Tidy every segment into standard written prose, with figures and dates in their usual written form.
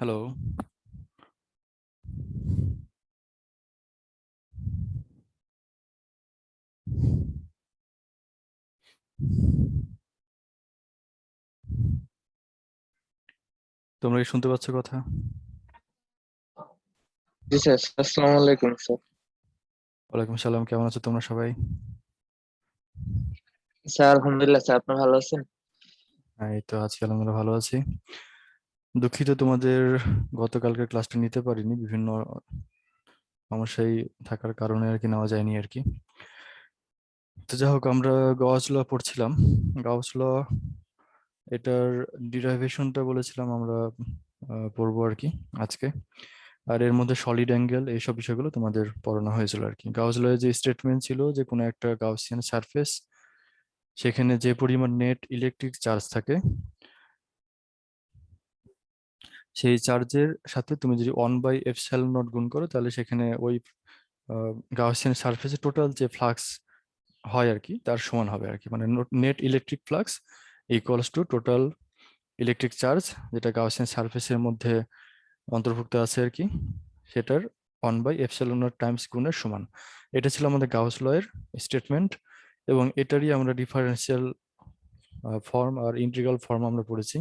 Hello. তোমরা কি শুনতে পাচ্ছ কথা? জি স্যার, আসসালামু আলাইকুম স্যার। ওয়ালাইকুম সালাম। কেমন আছো তোমরা সবাই? স্যার আলহামদুলিল্লাহ, স্যার আপনি ভালো আছেন? হ্যাঁ, এই তো আজকে আলহামদুলিল্লাহ ভালো আছি। দুঃখিত তোমাদের গতকালকের ক্লাসটা নিতে পারিনি, বিভিন্ন সমস্যায় থাকার কারণে আর কি নেওয়া যায়নি আর কি। তো যাই হোক, আমরা গাউস ল পড়ছিলাম। গাউস ল, এটার ডিরাইভেশনটা বলেছিলাম আমরা পড়বো আর কি আজকে। আর এর মধ্যে সলিড অ্যাঙ্গেল এইসব বিষয়গুলো তোমাদের পড়ানো হয়েছিল আর কি। গাউস ল যে স্টেটমেন্ট ছিল যে কোনো একটা গাউসিয়ান সারফেস, সেখানে যে পরিমাণ নেট ইলেকট্রিক চার্জ থাকে, সেই চার্জের সাথে তুমি যদি 1/এপসাইলন নট গুণ করো, তাহলে সেখানে ওই গাউসিয়ান সারফেসে টোটাল যে ফ্লাক্স হয় আর কি তার সমান হবে আর কি। মানে net electric flux equals to total electric charge, যেটা গাউসিয়ান সারফেসের মধ্যে অন্তর্ভুক্ত আছে আর কি, সেটার 1/এপসাইলন নট টাইমস গুণের সমান। এটা ছিল আমাদের গাউস ল এর স্টেটমেন্ট। এবং এটারই আমরা ডিফারেন্সিয়াল ফর্ম আর ইন্টিগ্রাল ফর্ম আমরা পড়েছি।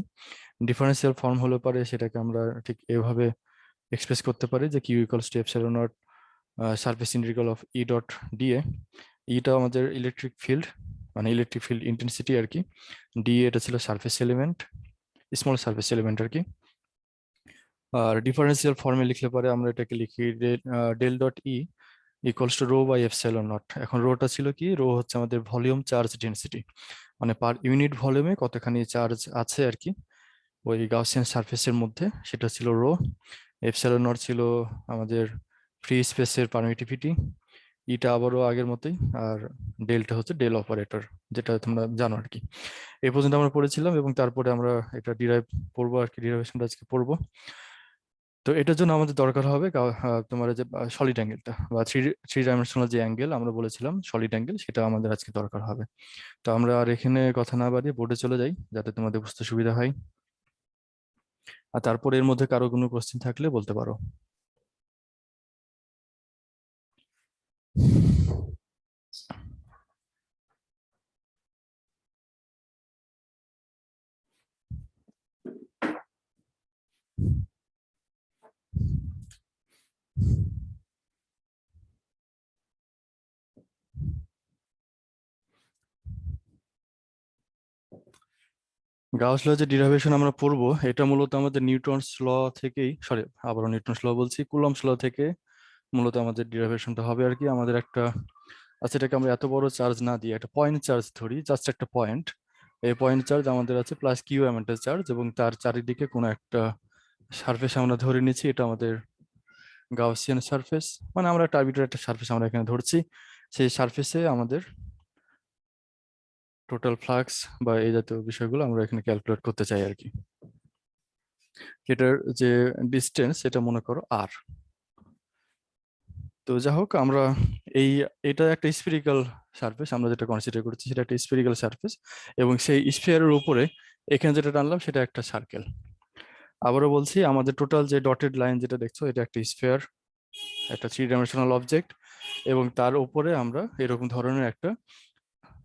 ডিফারেন্সিয়াল ফর্ম হলে পারে সেটাকে আমরা ঠিক এভাবে এক্সপ্রেস করতে পারি যে Q equals to epsilon not surface integral of E dot dA. ইটা আমাদের ইলেকট্রিক ফিল্ড, মানে ইলেকট্রিক ফিল্ড ইন্টেন্সিটি আর কি। ডি এটা ছিল surface element, small surface element আর কি। আর ডিফারেন্সিয়াল ফর্মে লিখলে পরে আমরা এটাকে লিখি del dot E equals to ρ/এপসাইলন নট। এখন রোটা ছিল কি, রো হচ্ছে আমাদের ভলিউম চার্জ ডেন্সিটি, মানে পার ইউনিট ভলিউমে কতখানি চার্জ আছে আর কি ওই গাউসিয়ান সারফেসের মধ্যে, সেটা ছিল রো। এপসাইলন নট ছিল আমাদের ফ্রি স্পেসের পারমিটিভিটি। ইটা আবারও আগের মতোই। আর ডেলটা হচ্ছে ডেল অপারেটর, যেটা তোমরা জানো আর কি। এই পর্যন্ত আমরা পড়েছিলাম এবং তারপরে আমরা এটা ডিরাইভ পড়বো আর কি, ডিরাইভেশনটা আজকে পড়বো। তো এটার জন্য আমাদের দরকার হবে তোমার যে সলিড অ্যাঙ্গেলটা বা থ্রি থ্রি ডাইমেনশনাল যে অ্যাঙ্গেল আমরা বলেছিলাম সলিড অ্যাঙ্গেল, সেটা আমাদের আজকে দরকার হবে। তো আমরা আর এখানে কথা না বাড়িয়ে বোর্ডে চলে যাই, যাতে তোমাদের বুঝতে সুবিধা হয়। আর তারপরে এর মধ্যে কারো কোনো কোশ্চেন থাকলে বলতে পারো। গাউস ল যে ডিরাইভেশন আমরা পড়বো, এটা মূলত আমাদের নিউটনস ল থেকেই, সরি আবারও নিউটনস ল বলছি, কুলম্বস ল থেকে মূলত আমাদের ডিরাইভেশনটা হবে আর কি। আমাদের একটা আচ্ছা, এটাকে আমরা এত বড় চার্জ না দিয়ে একটা পয়েন্ট চার্জ ধরি, জাস্ট একটা পয়েন্ট। এই পয়েন্ট চার্জ আমাদের আছে প্লাস কিউ অ্যামাউন্টের চার্জ, এবং তার চারিদিকে কোনো একটা সারফেস আমরা ধরে নিচ্ছি, এটা আমাদের গাউসিয়ান সারফেস। মানে আমরা একটা আরবিট্রারি একটা সারফেস আমরা এখানে ধরছি। সেই সারফেসে আমাদের টোটাল ফ্লাক্স বা এই জাতীয় বিষয়গুলো আমরা এখানে ক্যালকুলেট করতে চাই আর কি। এটার যে ডিস্টেন্স, এটা মনে করো আর। তো যাই হোক, আমরা এই এটা একটা স্ফেরিক্যাল সারফেস, আমরা যেটা কনসিডার করছি সেটা একটা স্ফেরিক্যাল সারফেস। এবং সেই স্ফিয়ারের উপরে এখানে যেটা টানলাম সেটা একটা সার্কেল। আবারও বলছি, আমাদের টোটাল যে ডটেড লাইন যেটা দেখছো, এটা একটা স্ফিয়ার, একটা থ্রি ডাইমেনশনাল অবজেক্ট। এবং তার উপরে আমরা এরকম ধরনের একটা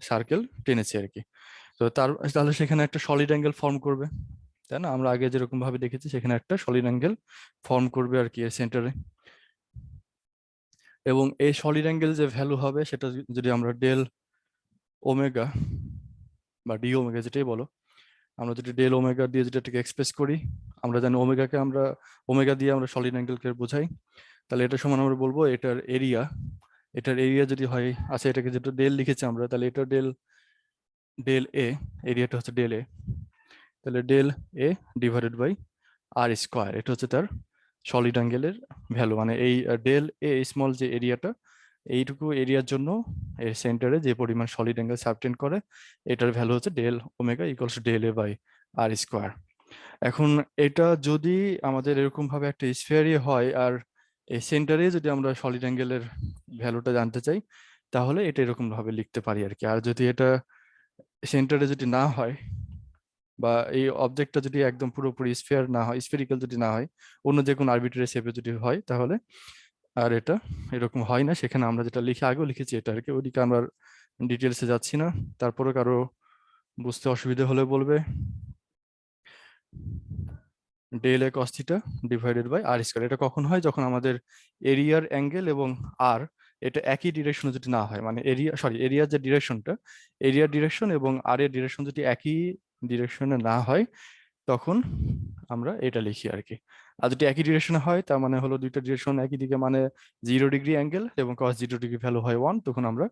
সার্কেল টেনেছি আর কি। তো তাহলে সেখানে একটা সলিড অ্যাঙ্গেল ফর্ম করবে, তাই না? আমরা আগে যেরকম ভাবে দেখেছি সেখানে একটা সলিড অ্যাঙ্গেল ফর্ম করবে আর কি এর সেন্টারে। এবং এই সলিড অ্যাঙ্গেল যে ভ্যালু হবে, সেটা যদি আমরা ডেল ওমেগা বা ডি ওমেগা যেটাই বলো, আমরা যদি ডেল ওমেগা দিয়ে যেটাকে এক্সপ্রেস করি, আমরা জানি ওমেগাকে আমরা, ওমেগা দিয়ে আমরা সলিড অ্যাঙ্গেলকে বোঝাই, তাহলে এটা সমান আমরা বলবো এটার এরিয়া। এটার এরিয়া যদি হয়, আচ্ছা এটাকে যেটা ডেল লিখেছি আমরা, তাহলে এটা ডেল, ডেল এ, এরিয়াটা হচ্ছে ডেল এ, তাহলে del A divided by R square, এটা হচ্ছে তার সলিড অ্যাঙ্গেলের ভ্যালু। মানে এই ডেল এ স্মল যে এরিয়াটা, এইটুকু এরিয়ার জন্য এর সেন্টারে যে পরিমাণ সলিড অ্যাঙ্গেল সাবটেন্ড করে, এটার ভ্যালু হচ্ছে del omega equals to del A by R square. এখন এটা যদি আমাদের এরকম ভাবে একটা স্ফিয়ারই হয়, আর এই সেন্টারে যদি আমরা সলিড অ্যাঙ্গেলের ভ্যালুটা জানতে চাই, তাহলে এটা এরকম ভাবে লিখতে পারি আর কি। আর যদি এটা সেন্টারে যদি না হয়, বা এই অবজেক্টটা যদি একদম পুরোপুরি স্ফিয়ার না হয়, স্ফেরিক্যাল যদি না হয়, অন্য যে কোনো আরবিট্রারি শেপে যদি হয়, তাহলে আর এটা এরকম হয় না। সেখানে আমরা যেটা লিখে আগেও লিখেছি এটা আর কি, ওইদিকে আমরা ডিটেলসে যাচ্ছি না। তারপরে কারো বুঝতে অসুবিধা হলে বলবে। Del A cos theta divided by R square, এটা কখন হয়? যখন আমাদের এরিয়ার অ্যাঙ্গেল এবং আর এটা একই ডিরেকশনে যদি না হয়, মানে এরিয়ার যে ডিরেকশনটা, এরিয়ার ডিরেকশন এবং আর এর ডিরেকশন যদি একই ডিরেকশনে না হয়, তখন আমরা এটা লিখি আর কি। আর যদি একই ডিরেকশনে হয়, তার মানে হলো দুইটা ডিরেকশন একই দিকে, মানে 0 ডিগ্রি অ্যাঙ্গেল এবং cos 0 ডিগ্রি ভ্যালু হয় 1, তখন আমরা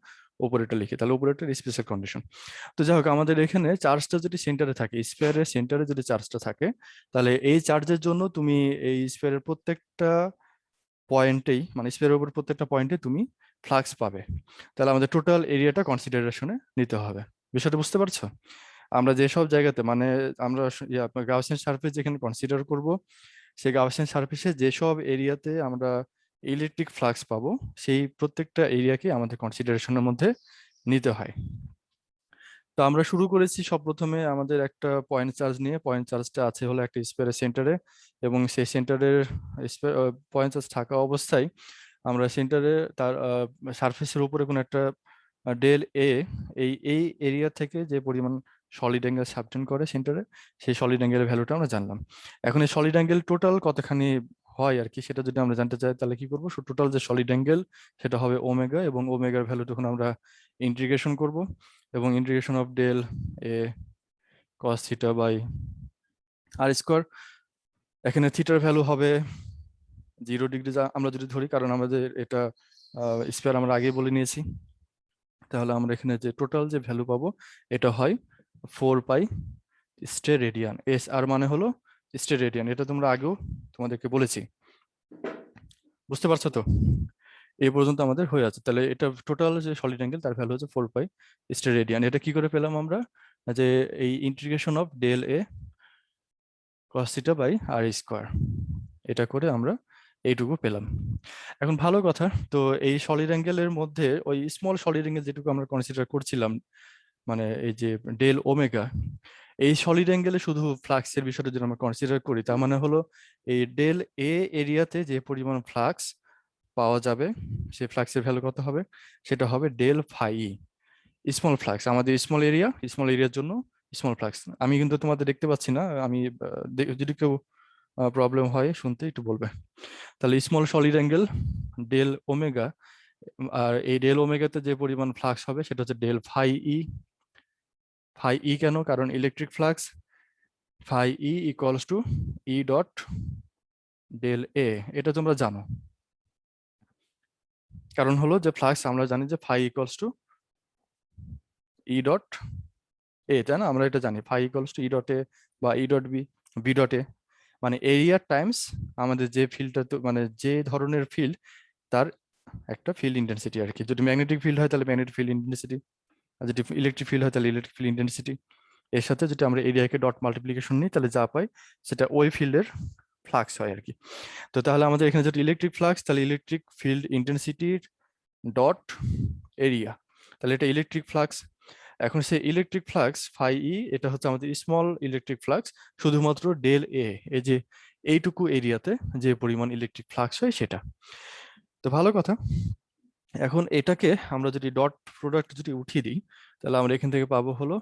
উপরেটা লিখি। তাহলে উপরেটার স্পেশাল কন্ডিশন। তো যাই হোক, আমাদের এখানে চার্জটা যদি সেন্টারে থাকে, স্ফিয়ারের সেন্টারে যদি চার্জটা থাকে, তাহলে এই চার্জের জন্য তুমি এই স্ফিয়ারের প্রত্যেকটা পয়েন্টেই, মানে স্ফিয়ারের উপর প্রত্যেকটা পয়েন্টে তুমি ফ্লাক্স পাবে। তাহলে আমাদের টোটাল এরিয়াটা কনসিডারেশনে নিতে হবে। বিষয়টা বুঝতে পারছো? আমরা যেসব জায়গাতে, মানে আমরা গাউসিয়ান সারফেস যেখানে কনসিডার করব, সেই গাউসিয়ান সারফেসে যেসব এরিয়াতে আমরা ইলেকট্রিক ফ্লাক্স পাবো, সেই প্রত্যেকটা এরিয়াকে আমাদের কনসিডারেশনের মধ্যে নিতে হয়। তো আমরা শুরু করেছি সব প্রথমে আমাদের একটা পয়েন্ট চার্জ নিয়ে। পয়েন্ট চার্জটা আছে হলো একটা স্পেয়ারের সেন্টারে, এবং সেই সেন্টারের পয়েন্ট চার্জ থাকা অবস্থায় আমরা সেন্টারে তার সারফেসের উপরে কোনো একটা ডেল এ, এই এরিয়া থেকে যে পরিমাণ সলিড অ্যাঙ্গেল সাবটেন্ড করে সেন্টারে, সেই সলিড অ্যাঙ্গেলের ভ্যালুটা আমরা জানলাম। এখন এই সলিড অ্যাঙ্গেল টোটাল কতখানি হয় আর কি, সেটা যদি আমরা জানতে চাই, তাহলে কি করবো? টোটাল যে সলিড অ্যাঙ্গেল সেটা হবে ওমেগা, এবং ওমেগার ভ্যালু তখন আমরা ইন্টিগ্রেশন করব, এবং integration of del A cos theta by R square. এখানে থিটার ভ্যালু হবে 0 ডিগ্রি আমরা যদি ধরি, কারণ আমাদের এটা স্কোয়ার আমরা আগেই বলে নিয়েছি। তাহলে আমরা এখানে যে টোটাল যে ভ্যালু পাবো, এটা হয় 4 পাই স্টে রেডিয়ান। এস আর মানে হলো স্টে রেডিয়ান, এটা তোমরা আগেও তোমাদেরকে বলেছি। বুঝতে পারছো তো? এই পর্যন্ত আমাদের হয়ে আছে। তাহলে এটা টোটাল যে সলিড অ্যাঙ্গেল তার ভ্যালু হচ্ছে 4 পাই স্টে রেডিয়ান। এটা কি করে পেলাম আমরা? যে এই integration of del A cos theta by R square, এটা করে আমরা এইটুকু পেলাম। এখন ভালো কথা, তো এই সলিড অ্যাঙ্গেলের মধ্যে ওই স্মল সলিড অ্যাঙ্গেল যেটুকু আমরা কনসিডার করছিলাম, মানে এই যে ডেল ওমেগা, এই সলিড অ্যাঙ্গেলে শুধু ফ্লাক্সের বিষয়টা যদি আমরা কনসিডার করি, তার মানে হলো এই ডেল এ এরিয়াতে যে পরিমাণ ফ্লাক্স পাওয়া যাবে, সেই ফ্লাক্সের ভ্যালু কত হবে? সেটা হবে ডেল ফাই স্মল ফ্লাক্স। আমাদের স্মল এরিয়ার জন্য স্মল ফ্লাক্স। আমি কিন্তু তোমাদের দেখতে পাচ্ছি না, আমি যদি কেউ প্রবলেম হয় শুনতে একটু বলবে। তাহলে small solid angle del omega, আর এই ডেল ওমেগাতে যে পরিমাণ ফ্লাক্স হবে সেটা হচ্ছে del phi E. Phi E কেন? কারণ electric flux phi E equals to E dot del A, এটা তোমরা জানো। কারণ হলো যে ফ্লাক্স আমরা জানি যে phi equals to E dot A, তাই না? আমরা এটা জানি, phi equals to E dot A বা E dot B, B dot A, মানে এরিয়া টাইমস আমাদের যে ফিল্ডটা, তো মানে যে ধরনের ফিল্ড তার একটা ফিল্ড ইন্টেন্সিটি আর কি। যদি ম্যাগনেটিক ফিল্ড হয় তাহলে ম্যাগনেটিক ফিল্ড ইন্টেন্সিটি, আর যদি ইলেকট্রিক ফিল্ড হয় তাহলে ইলেকট্রিক ফিল্ড ইন্টেন্সিটি। এর সাথে যদি আমরা এরিয়াকে ডট মাল্টিপ্লিকেশন নিই, তাহলে যা পাই সেটা ওই ফিল্ডের ফ্লাক্স হয় আর কি। তো তাহলে আমাদের এখানে যদি ইলেকট্রিক ফ্লাক্স, তাহলে ইলেকট্রিক ফিল্ড ইন্টেন্সিটির ডট এরিয়া, তাহলে এটা ইলেকট্রিক ফ্লাক্স। এখন সেই ইলেকট্রিক ফ্লাক্স ফাই ই, এটা হচ্ছে আমাদের স্মল ইলেকট্রিক ফ্লাক্স, শুধুমাত্র ডেল এ, এই যে এইটুকু এরিয়াতে যে পরিমাণ ইলেকট্রিক ফ্লাক্স হয় সেটা। তো ভালো কথা। এখন এটাকে আমরা যদি ডট প্রোডাক্ট যদি উঠিয়ে দিই, তাহলে আমরা এখান থেকে পাবো হলো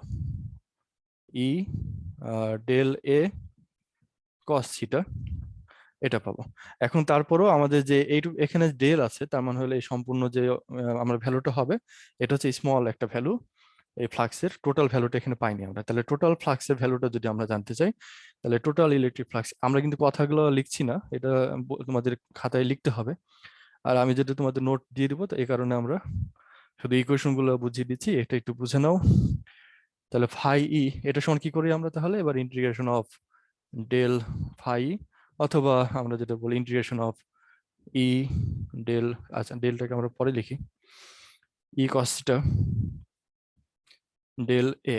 ই ডেল এ কস থিটা, এটা পাবো। এখন তারপরেও আমাদের যে এইটুকু এখানে ডেল আছে, তার মানে হলো এই সম্পূর্ণ যে আমরা ভ্যালুটা হবে, এটা হচ্ছে স্মল একটা ভ্যালু। এই ফ্লাক্সের টোটাল ভ্যালুটা এখানে পাইনি আমরা। তাহলে টোটাল ফ্লাক্সের ভ্যালুটা যদি আমরা জানতে চাই, তাহলে টোটাল ইলেকট্রিক ফ্লাক্স, আমরা কিন্তু কথাগুলো লিখছি না, এটা তোমাদের খাতায় লিখতে হবে। আর আমি যেটা তোমাদের নোট দিয়ে দিব, তো এই কারণে আমরা শুধু ইকুয়েশন গুলো বুঝিয়ে দিচ্ছি, এটা একটু বুঝে নাও। তাহলে ফাই ই, এটা সমান কি করি আমরা? তাহলে এবার ইন্টিগ্রেশন অফ ডেল ফাই, অথবা আমরা যেটা বলি ইন্টিগ্রেশন অফ ই ডেল, আচ্ছা ডেলটাকে আমরা পরে লিখি, ই কসটা ডেল এ,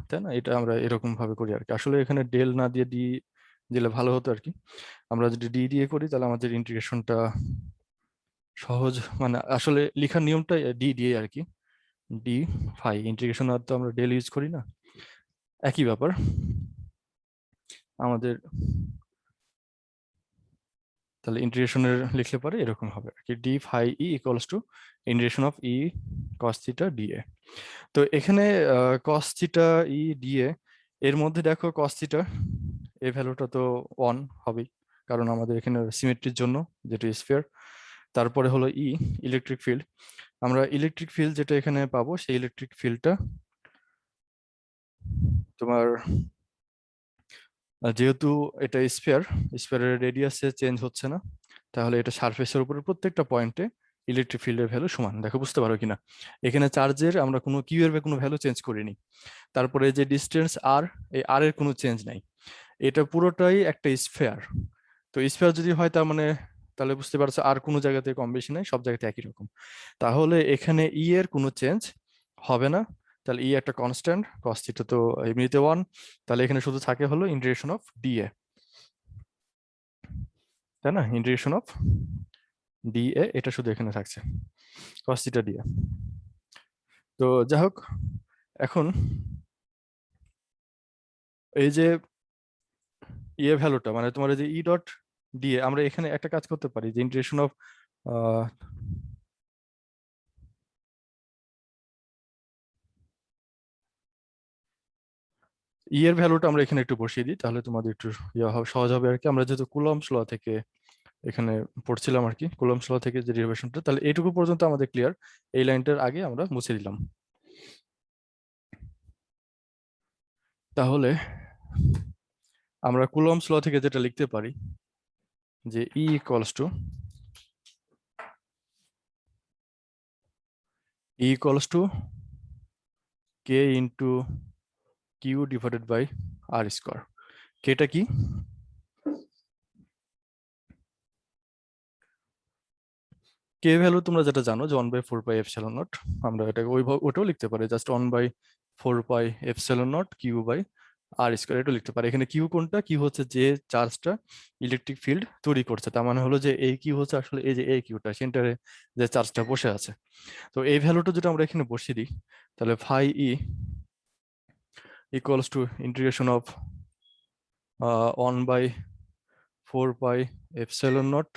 তাই না? এটা আমরা এরকম ভাবে করি আর কি। আসলে এখানে ডেল না দিয়ে ডি দিলে ভালো হতো আর কি। আমরা যদি ডি দিয়ে করি, তাহলে আমাদের ইন্টিগ্রেশনটা সহজ, মানে আসলে লেখার নিয়মটা ডি দিয়ে আর কি। ডি ফাই ইন্টিগ্রেশন, আর তো আমরা ডেল ইউজ করি না, একই ব্যাপার। আমাদের তাহলে ইন্টিগ্রেশনের লিখলে পরে এরকম হবে আর কি, d phi E equals to integration of E cos theta d A. তো এখানে কস থিটা ই ডিএ এর মধ্যে দেখো কস থিটা এই ভ্যালুটা তো 1 হবেই, কারণ আমাদের এখানে সিমেট্রির জন্য, যেটা স্ফিয়ার। তারপরে হলো ই ইলেকট্রিক ফিল্ড। আমরা ইলেকট্রিক ফিল্ড যেটা এখানে পাবো, সেই ইলেকট্রিক ফিল্ডটা তোমার যেহেতু এটা স্ফিয়ার, স্ফিয়ারের রেডিয়াসে চেঞ্জ হচ্ছে না, তাহলে এটা সারফেসের উপরে প্রত্যেকটা পয়েন্টে ইলেকট্রিক ফিল্ডের ভ্যালু সমান। দেখো বুঝতে পারো কিনা, এখানে চার্জের আমরা কোনো কিউ এর কোনো ভ্যালু চেঞ্জ করিনি। তারপরে যে ডিস্টেন্স আর, এই আর এর কোনো চেঞ্জ নাই। এটা পুরোটাই একটা স্ফিয়ার। তো স্ফিয়ার যদি হয় তার মানে, তাহলে বুঝতে পারছো আর কোনো জায়গাতে কম বেশি নাই, সব জায়গাতে একই রকম। তাহলে এখানে ই এর কোনো চেঞ্জ হবে না। তাহলে ই একটা কনস্ট্যান্ট, কস থিটা তো এমনিতে 1। তাহলে এখানে শুধু থাকে হলো ইন্টিগ্রেশন অফ ডিএ, তাই না? ইন্টিগ্রেশন অফ ডিএ এটা শুধু এখানে থাকছে, কস থিটা ডিএ। তো যাই হোক, এখন এই যে ইয়ে ভ্যালুটা, মানে তোমার এই যে ই ডট ডিএ, আমরা এখানে একটা কাজ করতে পারি, যে ইন্টিগ্রেশন অফ ই এর ভ্যালুটা আমরা এখানে একটু বসিয়ে দিই, তাহলে তোমাদের একটু সহজ হবে আর কি। আমরা যেহেতু কুলম্বস ল থেকে এখানে পড়ছিলাম আর কি, কুলম্বস ল থেকে যে ডেরিভেশনটা, তাহলে এইটুকু পর্যন্ত আমাদের ক্লিয়ার। এই লাইনটার আগে আমরা মুছে দিলাম। তাহলে আমরা কুলম্বস ল থেকে যেটা লিখতে পারি, যে E equals to K into Q divided by R square. কেটা কি? কে ভ্যালু তোমরা যেটা জানো যে 1/4 পাই এপসিলন নট। আমরা এটাকে ওটাও লিখতে পারি, just 1/4 pi epsilon not Q by R square, এটা লিখতে পারি। এখানে কিউ কোনটা? কিউ হচ্ছে যে চার্জটা ইলেকট্রিক ফিল্ড তৈরি করছে, তার মানে হলো যে এই কিউ হচ্ছে আসলে এই যে এই কিউটা, সেন্টারে যে চার্জটা বসে আছে। তো এই ভ্যালুটা যদি আমরা এখানে বসিয়ে দিই, তাহলে phi E equals to integration of 1/4 pi epsilon not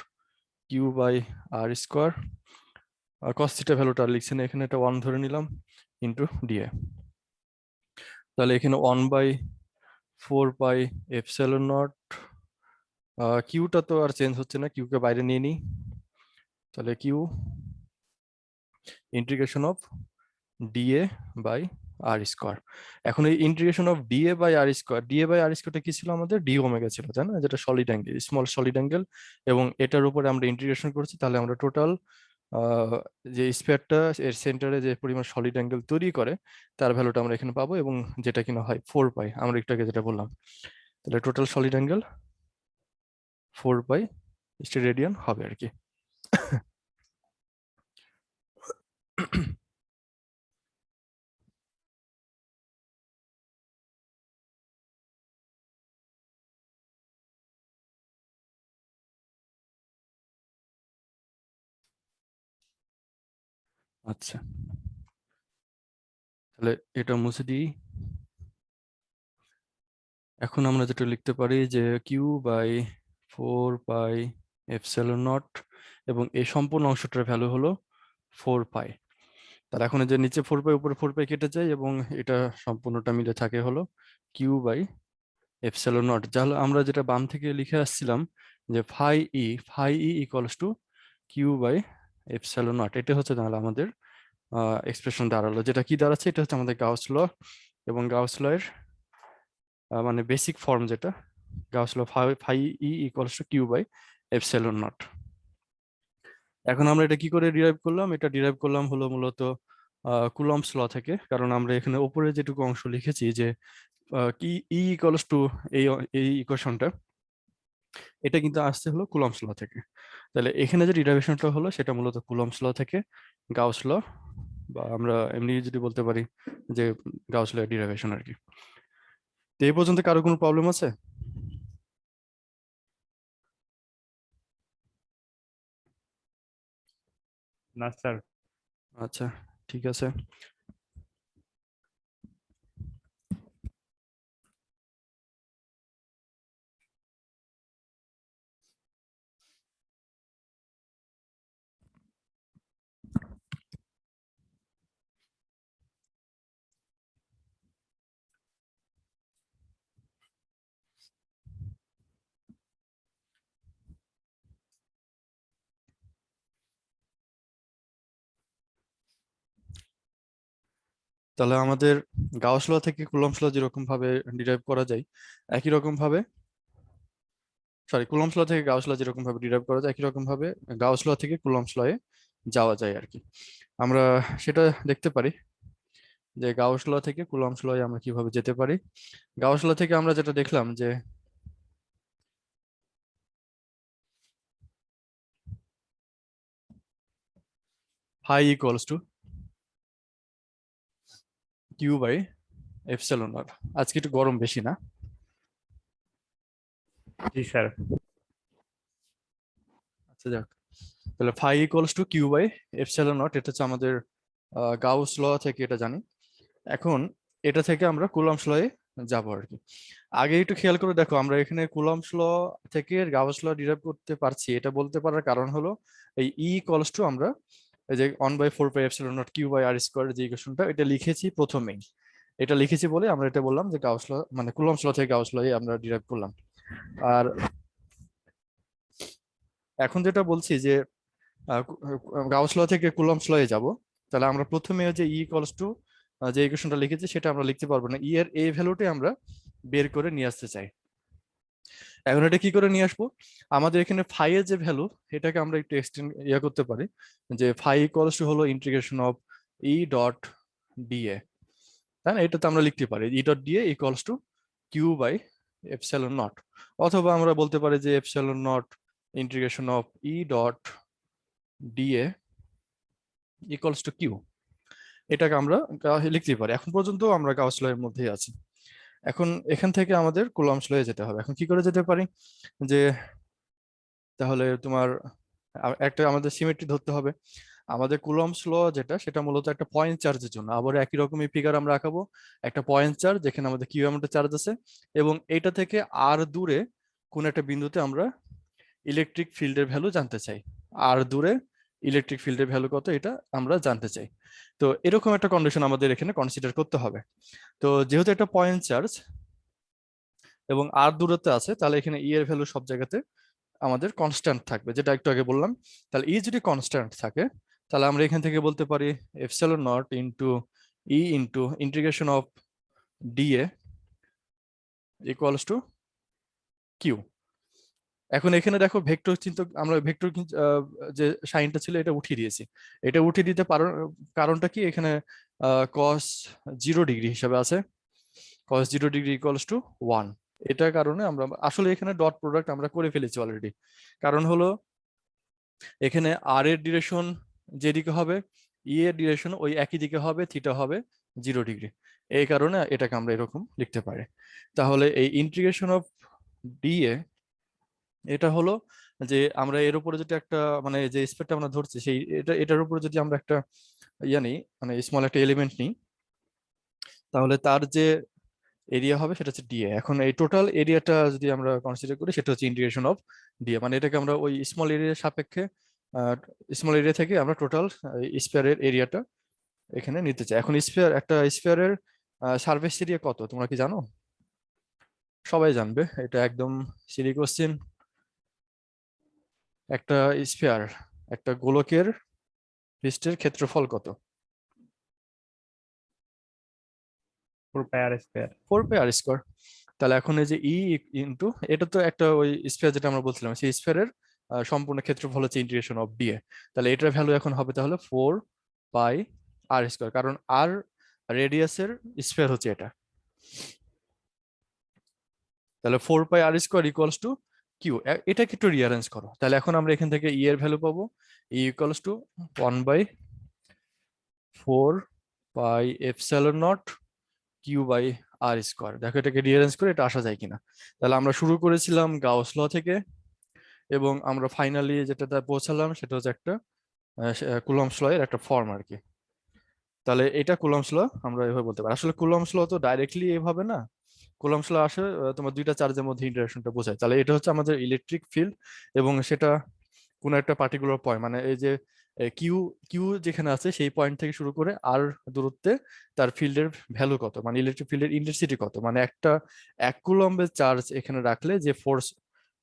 Q by R square, cos theta ভ্যালুটা লিখছি না এখানে, এটা 1 ধরে নিলাম, ইন্টু ডিএ। তাহলে এখানে 1/4 পাই এপসিলন নট, কিউটা তো আর চেঞ্জ হচ্ছে না, কিউকে বাইরে নিয়ে নিই। তাহলে Q integration of dA by R square. এখন এই integration of dA by R square, dA by r স্কোয়ারটা কি ছিল আমাদের? ডি ওমেগা ছিল, তাই না? যেটা solid angle, small solid angle, এবং এটার উপরে আমরা ইন্টিগ্রেশন করছি। তাহলে আমরা টোটাল যে স্ফিয়ারটা এর সেন্টারে যে পরিমাণ সলিড অ্যাঙ্গেল তৈরি করে, তার ভ্যালুটা আমরা এখানে পাবো, এবং যেটা কিনা হয় 4 পাই, আমরা একটু আগে যেটা বললাম। তাহলে টোটাল সলিড অ্যাঙ্গেল 4 পাই স্টেরেডিয়ান হবে আর কি। আচ্ছা, তাহলে এটা মুছে দিই। এখন আমরা যেটা লিখতে পারি যে Q by 4 pi epsilon naught, এবং এই সম্পূর্ণ অংশটার ভ্যালু হলো 4 পাই। তাহলে এখন এই যে নিচে 4 পাই, উপরে 4 পাই কেটে যায়, এবং এটা সম্পূর্ণটা মিলে থাকে হলো কিউ বাই এপসিলন নট। যা হলো আমরা যেটা বাম থেকে লিখে আসছিলাম, যে phi E equals to Q by epsilon naught. এটা হচ্ছে তাহলে আমাদের এক্সপ্রেশন দাঁড়ালো, যেটা কি দাঁড়াচ্ছে, এটা হচ্ছে আমাদের গাউস ল। এবং গাউস ল এর মানে বেসিক ফর্ম যেটা, Gauss law phi E equals to Q by epsilon naught. এখন আমরা এটা কি করে ডিরাইভ করলাম? এটা ডিরাইভ করলাম হলো মূলত কুলম্বস ল থেকে, কারণ আমরা এখানে উপরে যেটুকু অংশ লিখেছি যে কি ই ইকুয়ালস টু এই এই ইকুয়েশনটা, এটা কিন্তু আসছে হলো কুলম্বস ল থেকে। তাহলে এখানে যে ডিরাইভেশনটা হলো সেটা মূলত কুলম্বস ল থেকে গাউস ল, বা আমরা এমনি যদি বলতে পারি যে গাউস ল ডিরাইভেশন আর কি। তো এই পর্যন্ত কারো কোনো প্রবলেম আছে? না স্যার। আচ্ছা, ঠিক আছে। তাহলে আমাদের গাউস ল থেকে কুলম্বস ল যেরকম ভাবে ডিরাইভ করা যায় একই রকম ভাবে, সরি কুলম্বস ল থেকে গাউস ল যেরকম ভাবে ডিরাইভ করা যায় একই রকম ভাবে গাউস ল থেকে কুলম্বস ল এ যাওয়া যায় আর কি। আমরা সেটা দেখতে পারি যে গাউস ল থেকে কুলম্বস ল এ আমরা কিভাবে যেতে পারি। গাউস ল থেকে আমরা যেটা দেখলাম যে phi equals to Q by epsilon naught. আজকে একটু গরম বেশি না? জি স্যার। আচ্ছা যাক, তাহলে phi equals to Q by epsilon naught, এটা হচ্ছে আমাদের গাউস ল থেকে এটা জানি। এখন এটা থেকে আমরা কুলম্বস ল এ যাবো আর কি। আগে একটু খেয়াল করে দেখো, আমরা এখানে কুলম্বস ল থেকে গাউস ল ডিরাইভ করতে পারছি, এটা বলতে পারার কারণ হলো এই ই ইকুয়ালস টু আমরা এই যে 1/4πε0 কিউ বাই আর স্কোয়ার যে ইকুয়েশনটা এটা লিখেছি প্রথমেই। এটা লিখেছি বলে আমরা এটা বললাম যে গাউস ল মানে কুলম্বস ল থেকে গাউস ল এ আমরা ডিরাইভ করলাম। আর এখন যেটা বলছি যে গাউস ল থেকে কুলম্বস ল এ যাব, তাহলে আমরা প্রথমে যে ই ইকুয়ালস টু যে ইকুয়েশনটা লিখেছি সেটা আমরা লিখতে পারবো না, ই এর এই ভ্যালুটাই আমরা বের করে নিয়ে আসতে চাই। এখন এটা কি করে নিয়ে আসবো? আমাদের এখানে ফাই এর যে ভ্যালু এটাকে আমরা একটু এক্সটেন্ড করতে পারি, যে ফাই ইকুয়ালস টু হলো integration of E dot d A, তাই না? এটা তো আমরা লিখতে পারি E dot DA equals to Q by epsilon naught, অথবা আমরা বলতে পারি যে epsilon naught integration of E dot DA equals to Q, এটাকে আমরা লিখতে পারি। এখন পর্যন্ত আমরা গাউস ল এর মধ্যেই আছি। এখন এখান থেকে আমাদের কুলম্বস ল এ যেতে হবে। এখন কি করে যেতে পারি? যে তাহলে তোমার একটা আমাদের সিমেট্রি ধরতে হবে। আমাদের কুলম্বস ল যেটা সেটা মূলত একটা পয়েন্ট চার্জের জন্য, আবার একই রকমই ফিগার আমরা আঁকাবো। একটা পয়েন্ট চার্জ যেখানে আমাদের কিউ অ্যামাউন্টের চার্জ আছে, এবং এটা থেকে আর দূরে কোন একটা বিন্দুতে আমরা ইলেকট্রিক ফিল্ডের ভ্যালু জানতে চাই। আর দূরে ইলেকট্রিক ফিল্ডের ভ্যালু কত এটা আমরা জানতে চাই। তো এরকম একটা কন্ডিশন আমাদের এখানে কনসিডার করতে হবে। তো যেহেতু একটা পয়েন্ট চার্জ এবং আর দূরত্বে আছে, তাহলে এখানে ই এর ভ্যালু সব জায়গাতে আমাদের কনস্ট্যান্ট থাকবে, যেটা একটু আগে বললাম। তাহলে ই যদি কনস্ট্যান্ট থাকে তাহলে আমরা এখান থেকে বলতে পারি epsilon not into E into integration of d A equals to Q. এখন এখানে দেখো ভেক্টর চিন্তা, আমরা ভেক্টর যে সাইনটা ছিল এটা উঠিয়ে দিয়েছি। এটা উঠিয়ে দিতে কারণটা কি? এখানে কস 0 ডিগ্রি হিসাবে আছে, কস 0 ডিগ্রি ইকুয়ালস টু 1। এটার কারণে আমরা আসলে এখানে ডট প্রোডাক্ট আমরা করে ফেলেছি অলরেডি। কারণ হলো এখানে আর এর ডিরেকশন যেদিকে হবে, ই এর ডিরেকশন ওই একই দিকে হবে, থিটা হবে 0 ডিগ্রি। এই কারণে এটাকে আমরা এরকম লিখতে পারি। তাহলে এই ইন্টিগ্রেশন অফ ডিএ এটা হলো যে আমরা এর উপরে যদি একটা মানে যে স্পেসটা আমরা ধরছি সেই এটার উপরে যদি আমরা একটা নিই, মানে স্মল একটা এলিমেন্ট নিই, তাহলে তার যে এরিয়া হবে সেটা হচ্ছে ডিএ। এখন এই টোটাল এরিয়াটা যদি আমরা কনসিডার করি সেটা হচ্ছে ইন্টিগ্রেশন অফ ডিএ, মানে এটাকে আমরা ওই স্মল এরিয়ার সাপেক্ষে স্মল এরিয়া থেকে আমরা টোটাল স্পেয়ারের এরিয়াটা এখানে নিতে চাই। এখন একটা স্পেয়ারের সারফেস এরিয়া কত তোমরা কি জানো? সবাই জানবে, এটা একদম সিলি কোশ্চেন। একটা স্পেয়ার, একটা গোলকের পৃষ্ঠের ক্ষেত্রফল কত? 4πr²। 4πr²। তাহলে এখন এই যে ই ইন্টু এটা তো একটা ওই স্পেয়ার যেটা আমরা বলছিলাম, সেই স্পেয়ারের সম্পূর্ণ ক্ষেত্রফল হচ্ছে ইন্টিগ্রেশন অফ ডিএ। তাহলে এটার ভ্যালু এখন হবে তাহলে 4πr², কারণ আর রেডিয়াসের স্পেয়ার হচ্ছে এটা। তাহলে 4πr² ইকুয়ালস টু কিউ। এটাকে একটু রিঅ্যারেঞ্জ করো, তাহলে এখন আমরা এখান থেকে ই এর ভ্যালু পাবো E equals to 1/4πε0 Q by R square. দেখো এটাকে রিঅ্যারেঞ্জ করে এটা আসা যায় কিনা। তাহলে আমরা শুরু করেছিলাম গাউস ল থেকে, এবং আমরা ফাইনালি যেটাতে পৌঁছালাম সেটা হচ্ছে একটা কুলম্বস ল এর একটা ফর্ম আর কি। তাহলে এটা কুলম্বস ল আমরা এভাবে বলতে পারি। আসলে কুলম্বস ল তো ডাইরেক্টলি এভাবে না, কুলম্বস ল আসে তোমার দুইটা চার্জের মধ্যে ইন্টারাকশনটা বোঝায়। তাহলে এটা হচ্ছে আমাদের ইলেকট্রিক ফিল্ড, এবং সেটা কোন একটা পার্টিকুলার পয়েন্ট, মানে এই যে কিউ কিউ যেখানে আছে সেই পয়েন্ট থেকে শুরু করে আর দূরত্বে তার ফিল্ডের ভ্যালু কত, মানে ইলেকট্রিক ফিল্ডের ইন্টেন্সিটি কত, মানে একটা 1 কুলম্বের চার্জ এখানে রাখলে যে ফোর্স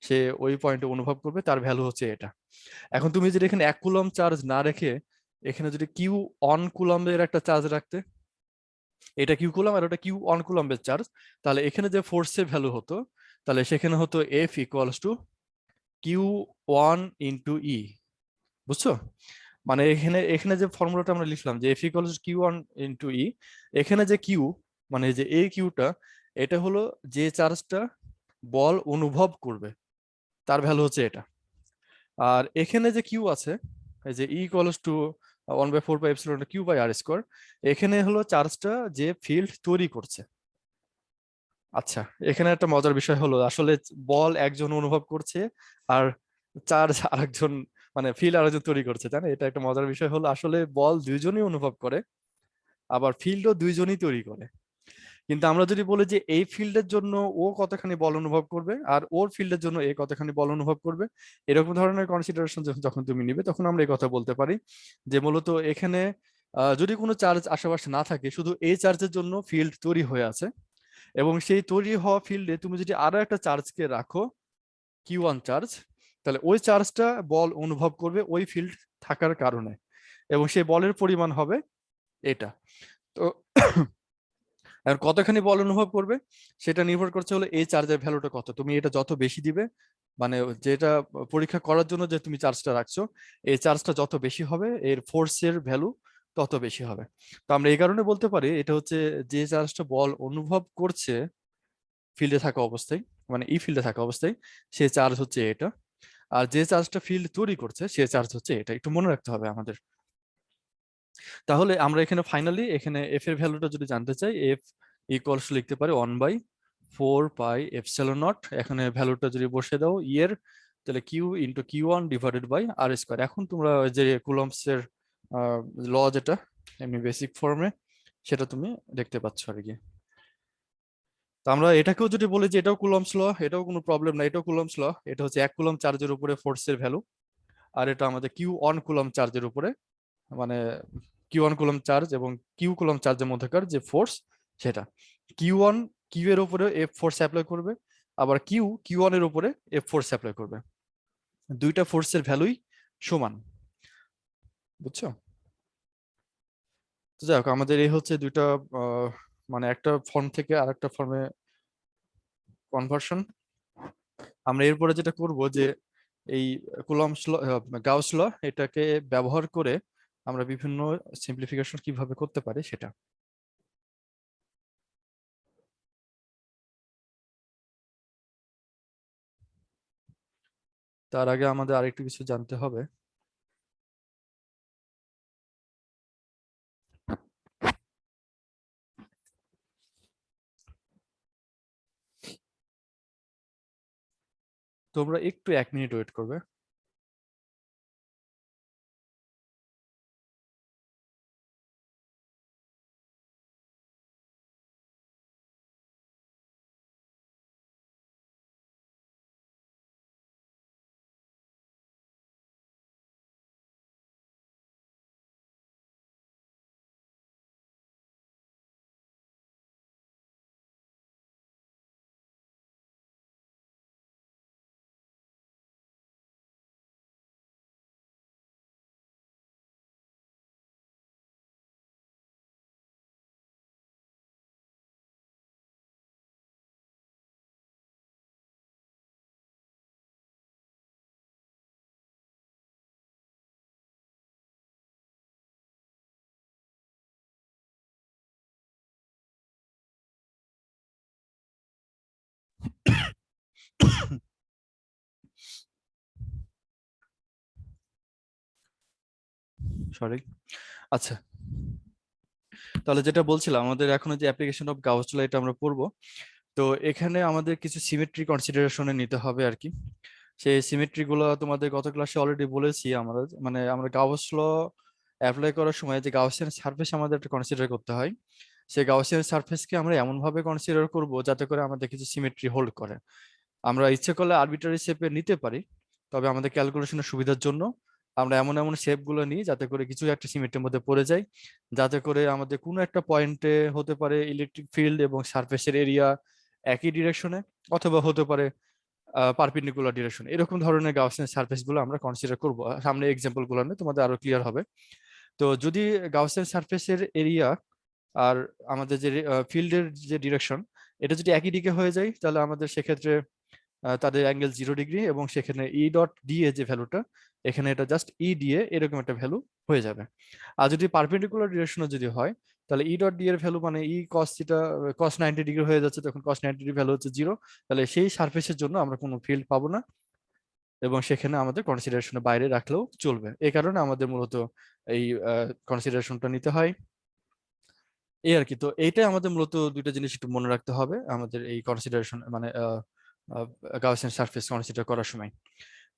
সে ওই পয়েন্টে অনুভব করবে তার ভ্যালু হচ্ছে এটা। এখন তুমি যদি এখানে 1 কুলম্ব চার্জ না রেখে এখানে যদি কিউ 1 কুলম্বের একটা চার্জ রাখতে, এটা কিউ কুলাম আর ওটা কিউ অন কুলাম্বের চার্জ, তাহলে এখানে যে ফোর্সের ভ্যালু হতো, তাহলে সেখানে হতো F equals to Q one into E. বুঝছো? মানে এখানে এখানে যে ফর্মুলাটা আমরা লিখলাম যে F equals Q one into E, এখানে যে কিউ মানে যে এই কিউটা, এটা হলো যে চার্জটা বল অনুভব করবে তার ভ্যালু হচ্ছে এটা। আর এখানে যে কিউ আছে, এই যে E equals to 1/4 pi epsilon Q by R square, এখানে হলো চার্জটা যে ফিল্ড তৈরি করছে। আচ্ছা, এখানে একটা মজার বিষয় হলো আসলে বল একজন অনুভব করছে আর চার্জ আরেকজন, মানে ফিল্ড আরেকজন তৈরি করছে, তাই না? এটা একটা মজার বিষয় হলো আসলে বল দুইজনই অনুভব করে, আবার ফিল্ডও দুইজনই তৈরি করে। কিন্তু আমরা যদি বলি যে এই ফিল্ডের জন্য ও কতখানি বল অনুভব করবে আর ওর ফিল্ডের জন্য এ কতখানি বল অনুভব করবে, এরকম ধরনের কনসিডারেশন যখন তুমি নিবে তখন আমরা এই কথা বলতে পারি যে মূলত এখানে যদি কোনো চার্জ আশেপাশে না থাকে, শুধু এই চার্জের জন্য ফিল্ড তৈরি হয়ে আছে, এবং সেই তৈরি হওয়া ফিল্ডে তুমি যদি আরো একটা চার্জকে রাখো, কিউ ওয়ান চার্জ, তাহলে ওই চার্জটা বল অনুভব করবে ওই ফিল্ড থাকার কারণে, এবং সেই বলের পরিমাণ হবে এটা। তো আর কতখানি বল অনুভব করবে সেটা নির্ভর করছে হলো এই চার্জের ভ্যালুটা কত। তুমি এটা যত বেশি দিবে, মানে যেটা পরীক্ষা করার জন্য যে তুমি চার্জটা রাখছো, এই চার্জটা যত বেশি হবে এর ফোর্সের ভ্যালু তত বেশি হবে। তো আমরা এই কারণে বলতে পারি এটা হচ্ছে যে চার্জটা বল অনুভব করছে ফিল্ডে থাকা অবস্থায়, মানে ই ফিল্ডে থাকা অবস্থায়, সে চার্জ হচ্ছে এটা। আর যে চার্জটা ফিল্ড তৈরি করছে সে চার্জ হচ্ছে এটা, একটু মনে রাখতে হবে আমাদের। তাহলে আমরা এখানে ফাইনালি এখানে এফ এর ভ্যালুটা যদি জানতে চাই, এফ ইকুয়ালস লিখতে পারি 1/4 পাই এপসিলন নট। এখানে ভ্যালুটা যদি বসে দাও ই এর, তাহলে Q into Q one divided by R square. এখন তোমরা ওই যে কুলম্বস এর ল যেটা এমনি বেসিক ফর্মে, সেটা তুমি দেখতে পাচ্ছ আর কি। তো আমরা এটাকেও যদি বলি যে এটাও কুলম্বস ল, এটাও কোনো প্রবলেম না, এটাও কুলম্বস ল। এটা হচ্ছে 1 কুলম্ব চার্জের উপরে ফোর্সের ভ্যালু, আর এটা আমাদের কিউ অন কুলম্ব চার্জের উপরে, মানে কিউ ওয়ান কুলম্ব চার্জ এবং কিউ কুলম্ব চার্জের মধ্যকার যে ফোর্স, সেটা কিউ ওয়ান কিউ এর উপরে এফ ফোর্স অ্যাপ্লাই করবে, আবার কিউ কিউ ওয়ান এর উপরে এফ ফোর্স অ্যাপ্লাই করবে। দুইটা ফোর্সের ভ্যালুই সমান। বুঝছো? তো যাই হোক, আমাদের এই হচ্ছে দুইটা মানে একটা ফর্ম থেকে আরেকটা ফর্মে কনভার্সন। আমরা এরপরে যেটা করব যে এই কুলম্বস ল, গাউস ল, এটাকে ব্যবহার করে আমরা বিভিন্ন সিম্পলিফিকেশন কিভাবে করতে পারি সেটা। তার আগে আমাদের আরেকটু কিছু জানতে হবে। তোমরা একটু 1 মিনিট ওয়েট করবে। সরি। আচ্ছা, তাহলে যেটা বলছিলাম, আমাদের এখন যে অ্যাপ্লিকেশন অফ গাউস ল এটা আমরা পড়বো। তো এখানে আমাদের কিছু সিমেট্রি কনসিডারেশনে নিতে হবে আর কি। সেই সিমেট্রি গুলো তোমাদের গত ক্লাসে অলরেডি বলেছি। আমরা মানে আমরা গাউস ল অ্যাপ্লাই করার সময় যে গাউসিয়ান সারফেস আমাদের একটা কনসিডার করতে হয়, সেই গাউসিয়ান সারফেসকে আমরা এমন ভাবে কনসিডার করব যাতে করে আমাদের কিছু সিমেট্রি হোল্ড করে। আমরা ইচ্ছে করলে আরবিটারি শেপে নিতে পারি, তবে আমাদের ক্যালকুলেশনের সুবিধার জন্য আমরা এমন এমন শেপ গুলো নিই যাতে করে কিছু একটা সিমেট্রির মধ্যে পড়ে যায়, যাতে করে আমাদের কোনো একটা পয়েন্টে হতে পারে ইলেকট্রিক ফিল্ড এবং সারফেসের এরিয়া একই ডিরেকশনে, অথবা হতে পারে পারপেন্ডিকুলার ডিরেকশন। এরকম ধরনের গাউসিয়ান সারফেস গুলো আমরা কনসিডার করবো। সামনে এক্সাম্পল গুলো নিয়ে তোমাদের আরো ক্লিয়ার হবে। তো যদি গাউসিয়ান সারফেসের এরিয়া আর আমাদের যে ফিল্ডের যে ডিরেকশন, এটা যদি একই দিকে হয়ে যায় তাহলে আমাদের সেক্ষেত্রে তাদের অ্যাঙ্গেল 0 ডিগ্রি, এবং সেখানে ই ডট ডি এ যে ভ্যালুটা, এখানে এটা জাস্ট ই দিয়ে এরকম একটা ভ্যালু হয়ে যাবে। আর যদি পারপেন্ডিকুলার ডিরেকশনে যদি হয়, তাহলে ই ডট ডি এর ভ্যালু মানে ই কস থিটা কস 90 ডিগ্রি হয়ে যাচ্ছে, তখন কস 90 ডিগ্রি ভ্যালু হচ্ছে 0। তাহলে সেই সারফেসের জন্য আমরা কোনো ফিল্ড পাবো না, এবং সেখানে আমাদের কনসিডারেশনের বাইরে রাখলেও চলবে। এই কারণে আমাদের মূলত এই কনসিডারেশনটা নিতে হয়, এই আর কি। তো এইটাই আমাদের মূলত দুইটা জিনিস একটু মনে রাখতে হবে আমাদের এই কনসিডারেশন মানে গাউসিয়ান সারফেস কনসিডার করার সময়।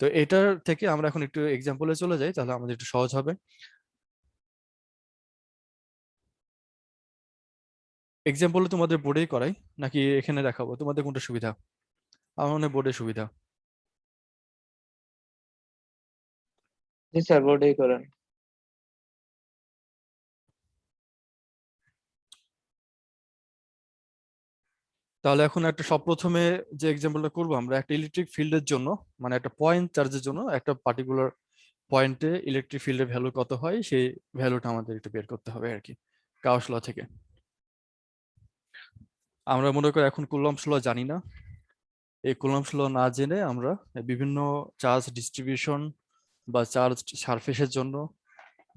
তো এটার থেকে আমরা এখন একটু এক্সাম্পলে চলে যাই, তাহলে আমাদের একটু সহজ হবে। এক্সাম্পলে তোমাদের বোর্ডেই করাই নাকি এখানে দেখাবো, তোমাদের কোনটা সুবিধা? আমার মনে হয় বোর্ডে সুবিধা। জি স্যার, বোর্ডেই করেন। তাহলে এখন একটা সব প্রথমে যে এক্সাম্পলটা করবো আমরা, একটা ইলেকট্রিক ফিল্ডের জন্য, মানে একটা পয়েন্ট চার্জের জন্য একটা পার্টিকুলার পয়েন্টে ইলেকট্রিক ফিল্ডের ভ্যালু কত হয় সেই ভ্যালুটা আমাদের একটু বের করতে হবে আর কি, গাউস ল থেকে। আমরা মনে করি এখন কুলম্বস ল জানি না, এই কুলম্বস ল না জেনে আমরা বিভিন্ন চার্জ ডিস্ট্রিবিউশন বা চার্জ সারফেসের জন্য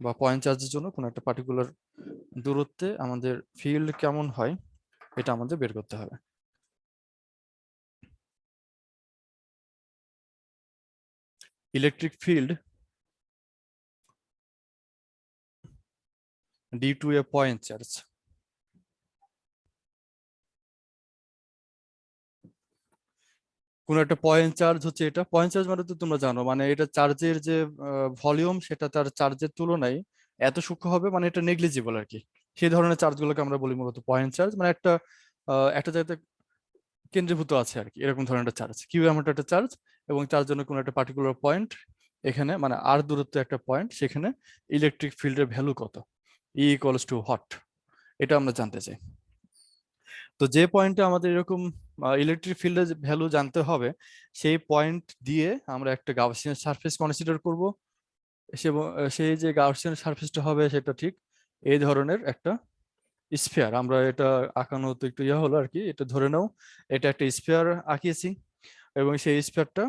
বা পয়েন্ট চার্জের জন্য কোনো একটা পার্টিকুলার দূরত্বে আমাদের ফিল্ড কেমন হয় এটা আমাদের বের করতে হবে। Electric field due to a point charge, কোন একটা পয়েন্ট চার্জ হচ্ছে, এটা পয়েন্ট চার্জ মানে তো তোমরা জানো, মানে এটা চার্জের যে ভলিউম সেটা তার চার্জের তুলনায় এত সূক্ষ্ম হবে, মানে এটা নেগলিজিবল আর কি। সেই ধরনের চার্জগুলোকে আমরা বলি মূলত পয়েন্ট চার্জ, মানে একটা একটা জায়গাতে কেন্দ্রীভূত আছে আর কি, এরকম ধরনের একটা চার্জ। কিউ এমন একটা চার্জ, এবং তার জন্য কোনো একটা পার্টিকুলার পয়েন্ট, এখানে মানে আর দূরত্ব একটা পয়েন্ট, সেখানে ইলেকট্রিক ফিল্ডের ভ্যালু কত, ই ইকুয়ালস টু হোয়াট, এটা আমরা জানতে চাই। তো যে পয়েন্টে আমাদের এরকম ইলেকট্রিক ফিল্ডের ভ্যালু জানতে হবে, সেই পয়েন্ট দিয়ে আমরা একটা গাউসিয়ান সারফেস কনসিডার করব। সেই যে গাউসিয়ান সারফেসটা হবে সেটা ঠিক এই ধরনের একটা স্ফিয়ার। আমরা এটা আঁকানো তো একটু ইয়ে হলো আর কি, এটা ধরে নাও এটা একটা স্ফিয়ার আঁকিয়েছি, এবং সেই স্ফিয়ারটা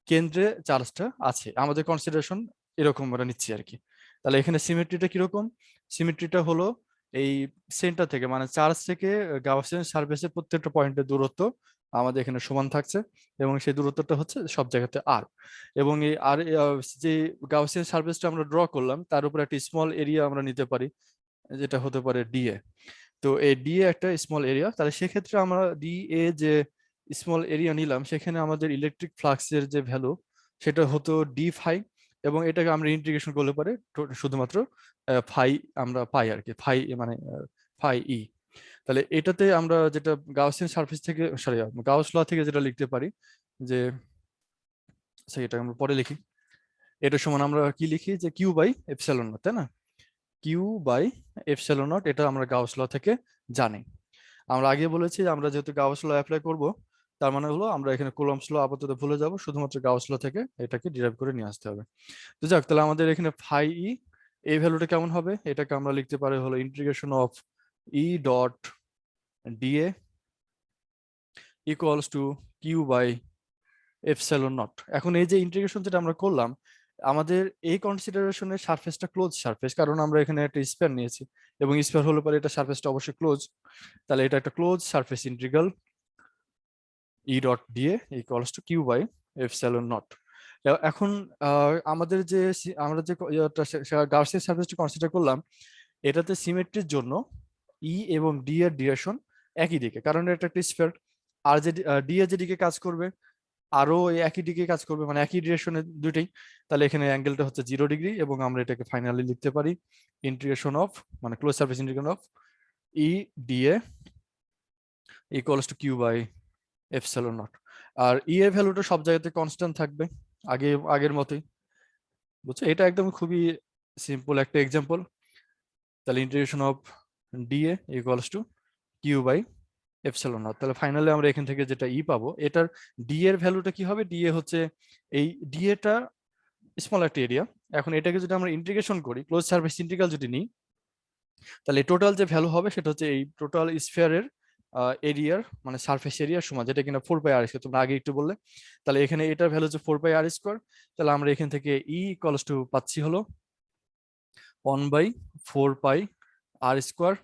কেন্দ্রে চার্জটা আছে, আমাদের কনসিডারেশন এরকম আমরা নিচ্ছি আর কি। তাহলে এখানে সিমেট্রিটা কিরকম? সিমেট্রিটা হলো এই সেন্টার থেকে মানে চার্জ থেকে গাউসিয়ান সারফেসের প্রত্যেকটা পয়েন্টের দূরত্ব আমাদের এখানে সমান থাকছে, এবং সেই দূরত্বটা হচ্ছে সব জায়গাতে আর। এবং এই আর যে গাউসিয়ান সারফেসটা আমরা ড্র করলাম তার উপর একটা স্মল এরিয়া আমরা নিতে পারি, যেটা হতে পারে ডিএ। তো এই ডিএ একটা স্মল এরিয়া, তাহলে সেক্ষেত্রে আমরা ডিএ যে স্মল এরিয়া নিলাম, সেখানে আমাদের ইলেকট্রিক ফ্লাক্সের যে ভ্যালু সেটা হতো ডি ফাই, এবং এটাকে আমরা ইন্টিগ্রেশন করলে পারে শুধুমাত্র ফাই আমরা পাই আর কি, ফাই মানে ফাই ই। তাহলে এটাতে আমরা যেটা গাউসিয়ান সারফেস থেকে, সরি গাউস ল থেকে যেটা লিখতে পারি যে, সেটা আমরা পরে লিখি, এটা সমান আমরা কি লিখি যে কিউ বাই এপসিলন নট, তাই না? কিউ বাই এপসিলন নট, এটা আমরা গাউস ল থেকে জানি। আমরা আগে বলেছি যে আমরা যেহেতু গাউস ল অ্যাপ্লাই করব, তার মানে হলো আমরা এখানে কুলম্বস ল আপাতত ভুলে যাব, শুধুমাত্র গাউস ল থেকে এটাকে ডিরাইভ করে নিয়ে আসতে হবে। তো যাক, তাহলে আমাদের এখানে ফাই ই এই ভ্যালুটা কেমন হবে, এটাকে আমরা লিখতে পারি হলো integration of E dot DA equals to Q by epsilon naught. এখন এই যে ইন্টিগ্রেশন যেটা আমরা করলাম, আমাদের এই কনসিডারেশনের সারফেসটা ক্লোজ সারফেস, কারণ আমরা এখানে একটা স্পেয়ার নিয়েছি, এবং স্পেয়ার হলে পরে এটা সারফেসটা অবশ্যই ক্লোজ। তাহলে এটা একটা close surface integral E dot DA equals to Q by epsilon naught. এখন আমাদের যে আমরা যে গাউসিয়ান সারফেসটা কনসিডার করলাম, এটাতে সিমেট্রির জন্য ই এবং ডি এর ডিরেকশন একই দিকে, কারণ এটা একটা স্ফিয়ার। আর যে ডি এর যেদিকে কাজ করবে আরো এই একই দিকে কাজ করবে, মানে একই ডিরেকশনে দুইটাই। তাহলে এখানে অ্যাঙ্গেলটা হচ্ছে 0 ডিগ্রি, এবং আমরা এটাকে ফাইনালি লিখতে পারি ইন্টিগ্রেশন অফ মানে close surface integration of E dA equals to Q by epsilon not. আর ই এর ভ্যালুটা সব জায়গাতে কনস্ট্যান্ট থাকবে আগের মতোই, বুঝছো? এটা একদম খুবই সিম্পল একটা এক্সাম্পল। তাহলে integration of d A equals to Q by epsilon naught. তাহলে ফাইনালি আমরা এখান থেকে যেটা ই পাবো, এটার ডি এর ভ্যালুটা কি হবে? ডি এ হচ্ছে এই ডিএটা স্মল একটা এরিয়া। এখন এটাকে যদি আমরা ইন্টিগ্রেশন করি, ক্লোজ সারফেস ইন্টিগ্রাল যদি নিই, তাহলে টোটাল যে ভ্যালু হবে সেটা হচ্ছে এই টোটাল স্ফিয়ারের এরিয়ার মানে সারফেস এরিয়ার সমান, যেটা কিনা 4 π r², তোমরা আগে একটু বললে। তাহলে এখানে এটার ভ্যালু হচ্ছে 4 π r²। তাহলে আমরা এখান থেকে ই ইকুয়ালস টু পাচ্ছি হলো 1/4 π r²।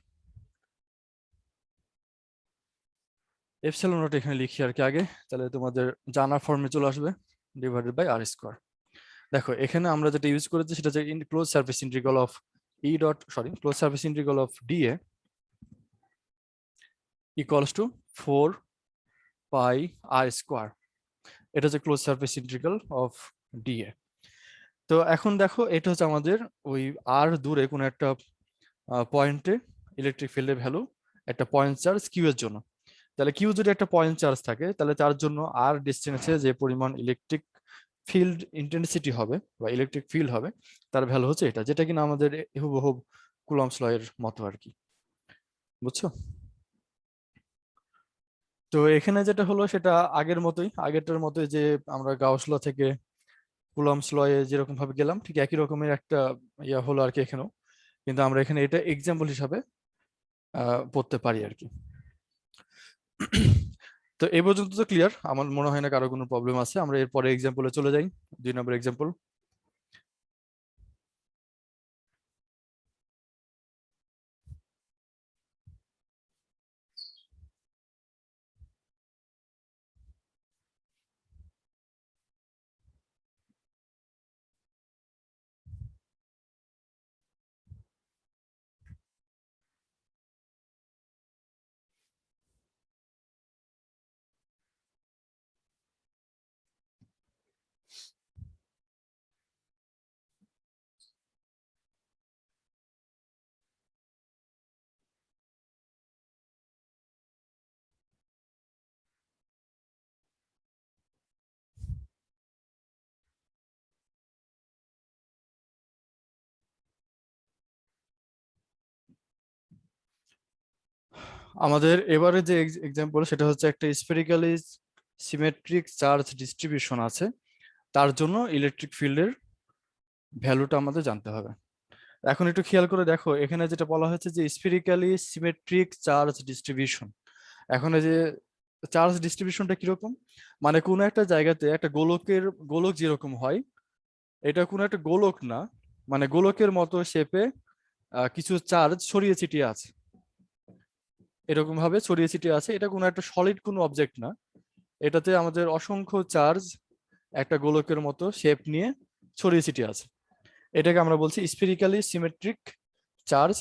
এপসিলন নট এখানে লিখি আর কি আগে, তাহলে তোমাদের জানা ফর্মে চলে আসবে, /r²। দেখো এখানে আমরা যেটা ইউজ করেছি সেটা হচ্ছে close surface integral of close surface integral of d A equals two 4 π r²। এটা হচ্ছে close surface integral of DA. তো এখন দেখো এটা হচ্ছে আমাদের ওই আর দূরে কোনো একটা পয়েন্টে ইলেকট্রিক ফিল্ডের ভ্যালু একটা পয়েন্ট চার্জ কিউ এর জন্য। তাহলে কিউ যদি একটা পয়েন্ট চার্জ থাকে তাহলে তার জন্য আর ডিস্টেন্সে যে পরিমাণ ইলেকট্রিক ফিল্ড ইন্টেন্সিটি হবে বা ইলেকট্রিক ফিল্ড হবে তার ভ্যালু হচ্ছে এটা, যেটা কিনা আমাদের হুবহু কুলম্বস ল এর মতো আর কি, বুঝছো? তো এখানে যেটা হলো সেটা আগেরটার মতোই যে আমরা গাউস ল থেকে কুলম্বস ল এ যেরকম ভাবে গেলাম ঠিক একই রকমের একটা ইয়া হলো আর কি এখানেও, কিন্তু আমরা এখানে এটা এক্সাম্পল হিসাবে পড়তে পারি আর কি। তো এই পর্যন্ত তো ক্লিয়ার, আমার মনে হয় না কারো কোনো প্রবলেম আছে। আমরা এরপরে এক্সাম্পলে চলে যাই, 2 নম্বর এক্সাম্পল। আমাদের এবারে যে এক্সাম্পল সেটা হচ্ছে একটা স্ফেরিক্যালি সিমেট্রিক চার্জ ডিস্ট্রিবিউশন আছে, তার জন্য ইলেকট্রিক ফিল্ডের ভ্যালুটা আমাদের জানতে হবে। এখন একটু খেয়াল করে দেখো এখানে যেটা বলা হয়েছে যে স্ফেরিক্যালি সিমেট্রিক চার্জ ডিস্ট্রিবিউশন। এখন এই যে চার্জ ডিস্ট্রিবিউশনটা কিরকম, মানে কোনো একটা জায়গাতে একটা গোলক যেরকম হয়, এটা কোনো একটা গোলক না, মানে গোলকের মতো শেপে কিছু চার্জ ছড়িয়ে ছিটিয়ে আছে, এরকম ভাবে ছড়িয়ে ছিটিয়ে আছে। এটা কোনো একটা সলিড কোনো অবজেক্ট না, এটাতে আমাদের অসংখ্য চার্জ একটা গোলকের মতো শেপ নিয়ে ছড়িয়ে ছিটিয়ে আছে। এটাকে আমরা বলছি স্ফেরিক্যালি সিমেট্রিক চার্জ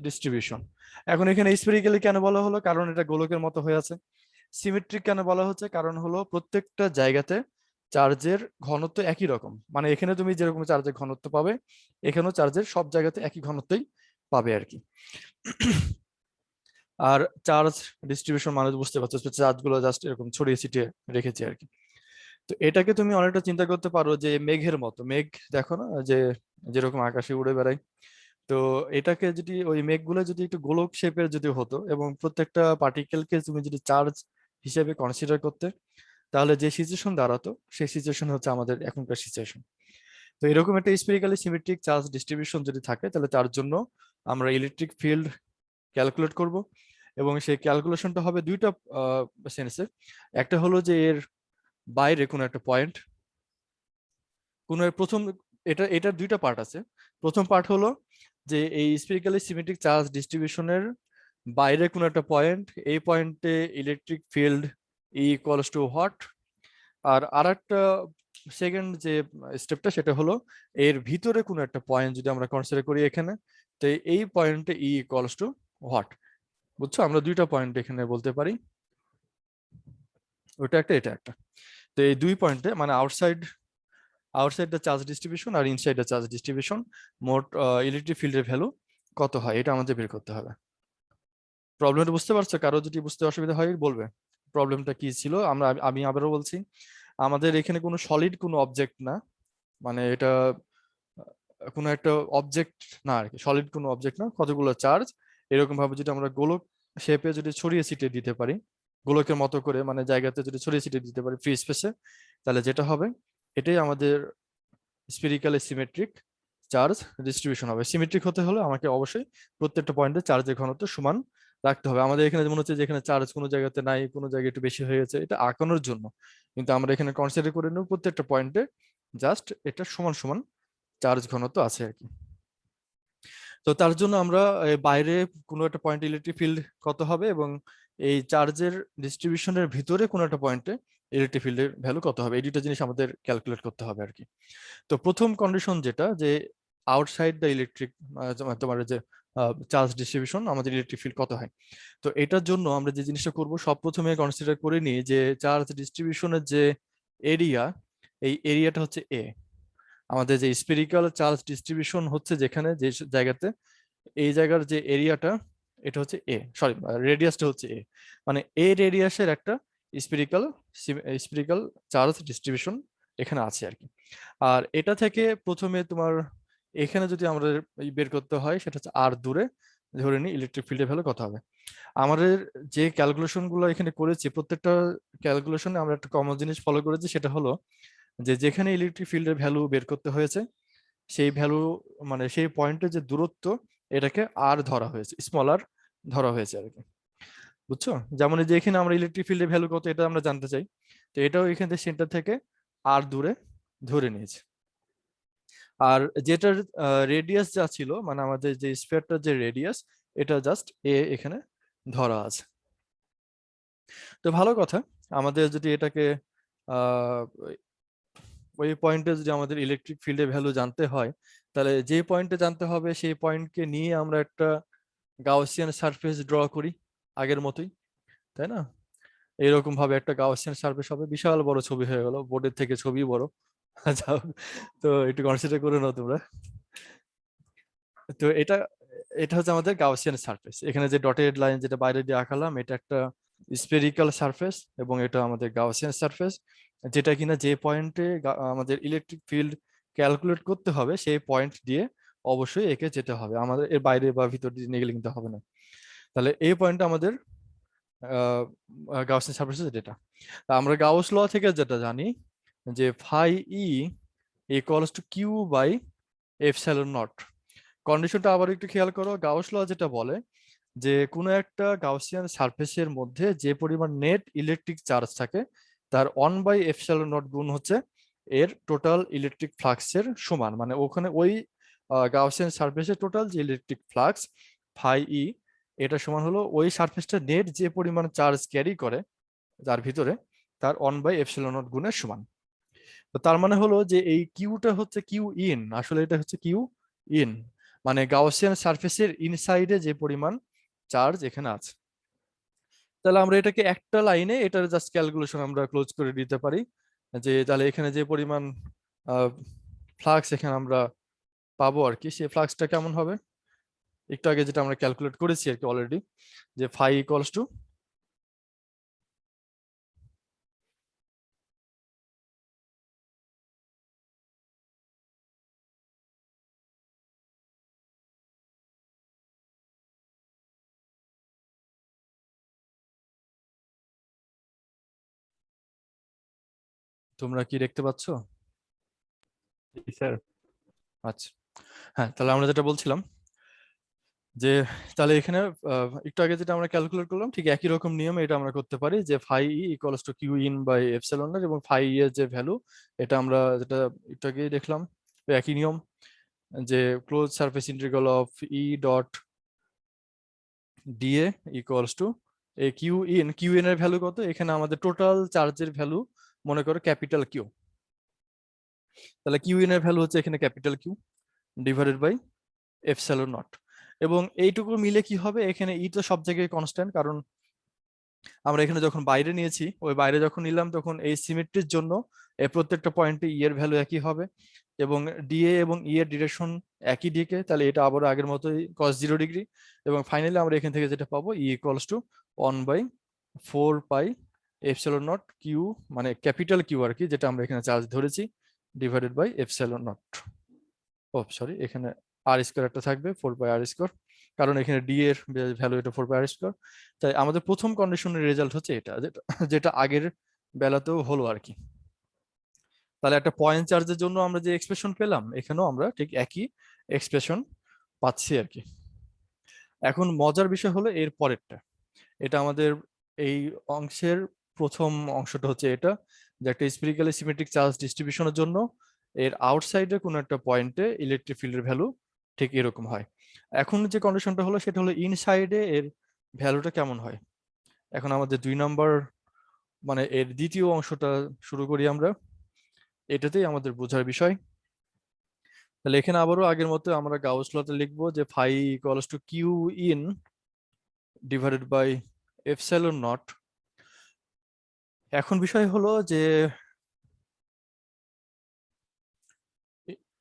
ডিস্ট্রিবিউশন। এখন এখানে স্ফেরিক্যালি কেন বলা হলো, কারণ এটা গোলকের মতো হয়ে আছে। সিমেট্রিক কেন বলা হচ্ছে, কারণ হলো প্রত্যেকটা জায়গাতে চার্জের ঘনত্ব একই রকম, মানে এখানে তুমি যেরকম চার্জের ঘনত্ব পাবে এখানেও চার্জের সব জায়গাতে একই ঘনত্বই পাবে আর কি। আর চার্জ ডিস্ট্রিবিউশন মানে বুঝতে পারছো, চার্জ গুলো জাস্ট এরকম ছড়িয়ে ছিটিয়ে রেখেছি আর কি। তো এটাকে তুমি অনেকটা চিন্তা করতে পারো যে মেঘের মতো। মেঘ দেখো না যে যেরকম আকাশে উড়ে বেড়ায়, তো এটাকে যদি ওই মেঘগুলো যদি একটু গোলক শেপের যদি হতো এবং প্রত্যেকটা পার্টিকেলকে তুমি যদি চার্জ হিসেবে কনসিডার করতে, তাহলে যে সিচুয়েশন দাঁড়াতো সেই সিচুয়েশন হচ্ছে আমাদের এখনকার সিচুয়েশন। তো এরকম একটা স্পেরিক্যালি সিমেট্রিক চার্জ ডিস্ট্রিবিউশন যদি থাকে তাহলে তার জন্য আমরা ইলেকট্রিক ফিল্ড ক্যালকুলেট করব, এবং সেই ক্যালকুলেশনটা হবে দুইটা সেন্সে। একটা হলো যে এর বাইরে কোনো একটা পয়েন্ট, কোনো প্রথম, এটার দুইটা পার্ট আছে। প্রথম পার্ট হলো যে এই স্পেরিক্যালি সিমেট্রিক চার্জ ডিস্ট্রিবিউশনের বাইরে কোনো একটা পয়েন্ট, এই পয়েন্টে electric field E equals to what. আর আরেকটা সেকেন্ড যে স্টেপটা সেটা হলো এর ভিতরে কোনো একটা পয়েন্ট যদি আমরা কনসিডার করি এখানে, তো এই পয়েন্টে ই ইকুয়ালস টু হোয়াট। বুঝছো, আমরা দুইটা পয়েন্ট এখানে বলতে পারি, ওটা একটা এটা একটা। তো এই দুই পয়েন্টে মানে আউটসাইড দ্য চার্জ ডিস্ট্রিবিউশন আর ইনসাইড দ্য চার্জ ডিস্ট্রিবিউশন মোট ইলেকট্রিক ফিল্ডের ভ্যালু কত হয় এটা আমাদের বের করতে হবে। প্রবলেমটা বুঝতে পারছো? কারো যদি বুঝতে অসুবিধা হয় বলবে প্রবলেমটা কি ছিল। আমি আবারও বলছি, আমাদের এখানে কোনো সলিড কোনো অবজেক্ট না, মানে এটা কোনো একটা অবজেক্ট না আর কি, সলিড কোনো অবজেক্ট না, কতগুলো চার্জ এরকম ভাবে যদি আমরা গোলক শেপে যদি ছড়িয়ে ছিটিয়ে দিতে পারি, গোলকের মতো করে মানে জায়গাতে যদি ছড়িয়ে ছিটিয়ে দিতে পারি ফ্রি স্পেসে, তাহলে যেটা হবে এটাই আমাদের স্ফেরিক্যালি সিমেট্রিক চার্জ ডিস্ট্রিবিউশন হবে। সিমেট্রিক হতে হলে আমাকে অবশ্যই প্রত্যেকটা পয়েন্টে চার্জের ঘনত্ব সমান রাখতে হবে। আমাদের এখানে মনে হচ্ছে যে এখানে চার্জ কোনো জায়গাতে নাই, কোনো জায়গায় একটু বেশি হয়ে গেছে, এটা আঁকানোর জন্য, কিন্তু আমরা এখানে কনসিডার করে নেব প্রত্যেকটা পয়েন্টে জাস্ট এটা সমান সমান চার্জ ঘনত্ব আছে আর কি। তো তার জন্য আমরা বাইরে কোনো একটা পয়েন্ট ইলেকট্রিক ফিল্ড কত হবে এবং এই চার্জের ডিস্ট্রিবিউশনের ভিতরে কোনো একটা পয়েন্টে ইলেকট্রিক ফিল্ডের ভ্যালু কত হবে, এই দুটো জিনিস আমাদের ক্যালকুলেট করতে হবে আর কি। তো প্রথম কন্ডিশন যেটা, যে আউটসাইড দ্য ইলেকট্রিক, তোমার যে চার্জ ডিস্ট্রিবিউশন আমাদের ইলেকট্রিক ফিল্ড কত হয়। তো এটার জন্য আমরা যে জিনিসটা করব, সব প্রথমে কনসিডার করে নিই যে চার্জ ডিস্ট্রিবিউশনের যে এরিয়া, এই এরিয়াটা হচ্ছে এ। আমাদের যে স্ফেরিক্যাল চার্জ ডিস্ট্রিবিউশন হচ্ছে যেখানে যে জায়গাতে, এই জায়গার যে এরিয়াটা এটা হচ্ছে এ, সরি রেডিয়াসটা হচ্ছে এ, মানে এ রেডিয়াসের একটা স্ফেরিক্যাল স্ফেরিক্যাল চার্জ ডিস্ট্রিবিউশন এখানে আছে আর কি। আর এটা থেকে প্রথমে তোমার এখানে যদি আমরা বের করতে হয়, সেটা হচ্ছে আর দূরে ধরে নিই ইলেকট্রিক ফিল্ডের ভ্যালু কত হবে। আমাদের যে ক্যালকুলেশন গুলো এখানে করেছি, প্রত্যেকটা ক্যালকুলেশনে আমরা একটা কমন জিনিস ফলো করেছি, সেটা হলো যে যেখানে ইলেকট্রিক ফিল্ডের ভ্যালু বের করতে হয়েছে সেই ভ্যালু, মানে সেই পয়েন্টের যে দূরত্ব, এটাকে আর ধরা হয়েছে, স্মল আর ধরা হয়েছে আর কি। বুঝছো? যেমন এই যে এখানে আমরা ইলেকট্রিক ফিল্ডের ভ্যালু কত এটা আমরা জানতে চাই, তো এটাও এখান থেকে সেন্টার থেকে আর দূরে ধরে নিয়েছে। আর যেটার রেডিয়াস যা ছিল, মানে আমাদের যে স্ফিয়ারটার যে রেডিয়াস, এটা জাস্ট এ এখানে ধরা আছে। তো ভালো কথা, আমাদের যদি এটাকে আহ ওই পয়েন্টে যদি আমাদের ইলেকট্রিক ফিল্ডের ভ্যালু জানতে হয়, তাহলে যে পয়েন্টে জানতে হবে সেই পয়েন্টকে নিয়ে আমরা একটা গাউসিয়ান সারফেস ড্র করি আগের মতোই, তাই না? এরকম ভাবে একটা গাউসিয়ান সারফেস হবে, বিশাল বড় ছবি হয়ে গেল, বোর্ডের থেকে ছবি বড়। যাও, তো একটু কনসিডার করে নাও তোমরা। তো এটা এটা হচ্ছে আমাদের গাউসিয়ান সারফেস। এখানে যে ডটেড লাইন যেটা বাইরে দিয়ে আঁকালাম, এটা একটা স্ফেরিক্যাল সারফেস এবং এটা আমাদের গাউসিয়ান সারফেস, যেটা কিনা যে পয়েন্টে আমাদের ইলেকট্রিক ফিল্ড ক্যালকুলেট করতে হবে সেই পয়েন্ট দিয়ে অবশ্যই একে যেতে হবে, আমাদের এর বাইরে বা ভিতর দিয়ে নিয়ে গেলে কিন্তু হবে না। তাহলে এই পয়েন্টটা আমাদের গাউসিয়ান সারফেসের যেটা। তা আমরা গাউস ল থেকে যেটা জানি যে phi E equals to Q by epsilon naught. কন্ডিশনটা আবার একটু খেয়াল করো, গাউস ল যেটা বলে যে কোনো একটা গাউসিয়ান সারফেসের মধ্যে যে পরিমাণ নেট ইলেকট্রিক চার্জ থাকে, তার 1/এপসাইলন নট গুণ হচ্ছে এর টোটাল ইলেকট্রিক ফ্লাক্সের সমান। মানে ওখানে ওই গাউসিয়ান সারফেসের টোটাল যে ইলেকট্রিক ফ্লাক্স ফাই ই, এটা সমান হলো ওই সারফেসটা নেট যে পরিমাণ চার্জ ক্যারি করে যার ভিতরে, তার 1/এপসাইলন নট গুণের সমান। তো তার মানে হলো যে এই কিউটা হচ্ছে কিউ ইন, আসলে এটা হচ্ছে কিউ ইন, মানে গাউসিয়ান সারফেসের ইনসাইডে যে পরিমাণ চার্জ এখানে আছে। তাহলে আমরা এটাকে একটা লাইনে এটার জাস্ট ক্যালকুলেশন আমরা ক্লোজ করে দিতে পারি, যে তাহলে এখানে যে পরিমাণ ফ্লাক্স এখানে আমরা পাবো আর কি, সেই ফ্লাক্সটা কেমন হবে, একটু আগে যেটা আমরা ক্যালকুলেট করেছি আর কি অলরেডি, যে ফাই ইকুয়ালস টু, তোমরা কি দেখতে পাচ্ছ? স্যার। আচ্ছা, হ্যাঁ, তাহলে আমরা যেটা বলছিলাম যে তাহলে এখানে একটু আগে যেটা আমরা ক্যালকুলেট করলাম, ঠিক একই রকম নিয়মে এটা আমরা করতে পারি, যে phi E equals to q in by epsilon naught, এবং ফাই ই এর যে ভ্যালু, এটা আমরা যেটা একটু আগে দেখলাম, তো একই নিয়ম, যে close surface integral of E dot DA equals to এই কিউ ইন এর ভ্যালু কত, এখানে আমাদের টোটাল চার্জের ভ্যালু মনে করো ক্যাপিটাল কিউ, তাহলে কিউ ইন এর ভ্যালু হচ্ছে এখানে capital q divided by epsilon naught. এবং এইটুকু মিলে কি হবে, এখানে ই তো সব জায়গায় কনস্ট্যান্ট, কারণ আমরা এখানে যখন বাইরে নিয়েছি, ওই বাইরে যখন নিলাম তখন এই সিমেট্রির জন্য এই প্রত্যেকটা পয়েন্টে ই এর ভ্যালু একই হবে, এবং ডিএ এবং ই এর ডিরেকশন একই দিকে, তাহলে এটা আবার আগের মতোই cos 0 ডিগ্রি। এবং ফাইনালি আমরা এখান থেকে যেটা পাবো, E equals to 1/4 pi epsilon naught q, মানে ক্যাপিটাল কিউ আর কি, যেটা আমরা এখানে চার্জ ধরেছি, ডিভাইডেড বাই এপসাইলন নট। ও সরি, এখানে আর স্কোয়ার একটা থাকবে, 4 পাই আর স্কোয়ার, কারণ এখানে ডি এর ভ্যালু এটা 4 পাই আর স্কোয়ার। তাই আমাদের প্রথম কন্ডিশনের রেজাল্ট হচ্ছে এটা, যেটা যেটা আগের বেলাতেও হলো আর কি। তাহলে একটা পয়েন্ট চার্জের জন্য আমরা যে এক্সপ্রেশন পেলাম এখানেও আমরা ঠিক একই এক্সপ্রেশন পাচ্ছি আর কি। এখন মজার বিষয় হলো এর পরেরটা, এটা আমাদের এই অংশের প্রথম অংশটা হচ্ছে এটা, যে একটা স্ফেরিক্যালি সিমেট্রিক চার্জ ডিস্ট্রিবিউশনের জন্য এর আউটসাইডে কোনো একটা পয়েন্টে ইলেকট্রিক ফিল্ডের ভ্যালু ঠিক এরকম হয়। এখন যে কন্ডিশনটা হলো সেটা হলো ইনসাইডে এর ভ্যালুটা কেমন হয়। এখন আমাদের 2 নম্বর মানে এর দ্বিতীয় অংশটা শুরু করি আমরা, এটাতেই আমাদের বোঝার বিষয়। তাহলে এখানে আবারও আগের মতো আমরা গাউস লতে লিখবো যে phi equals to q in divided by epsilon not. এখন বিষয় হলো যে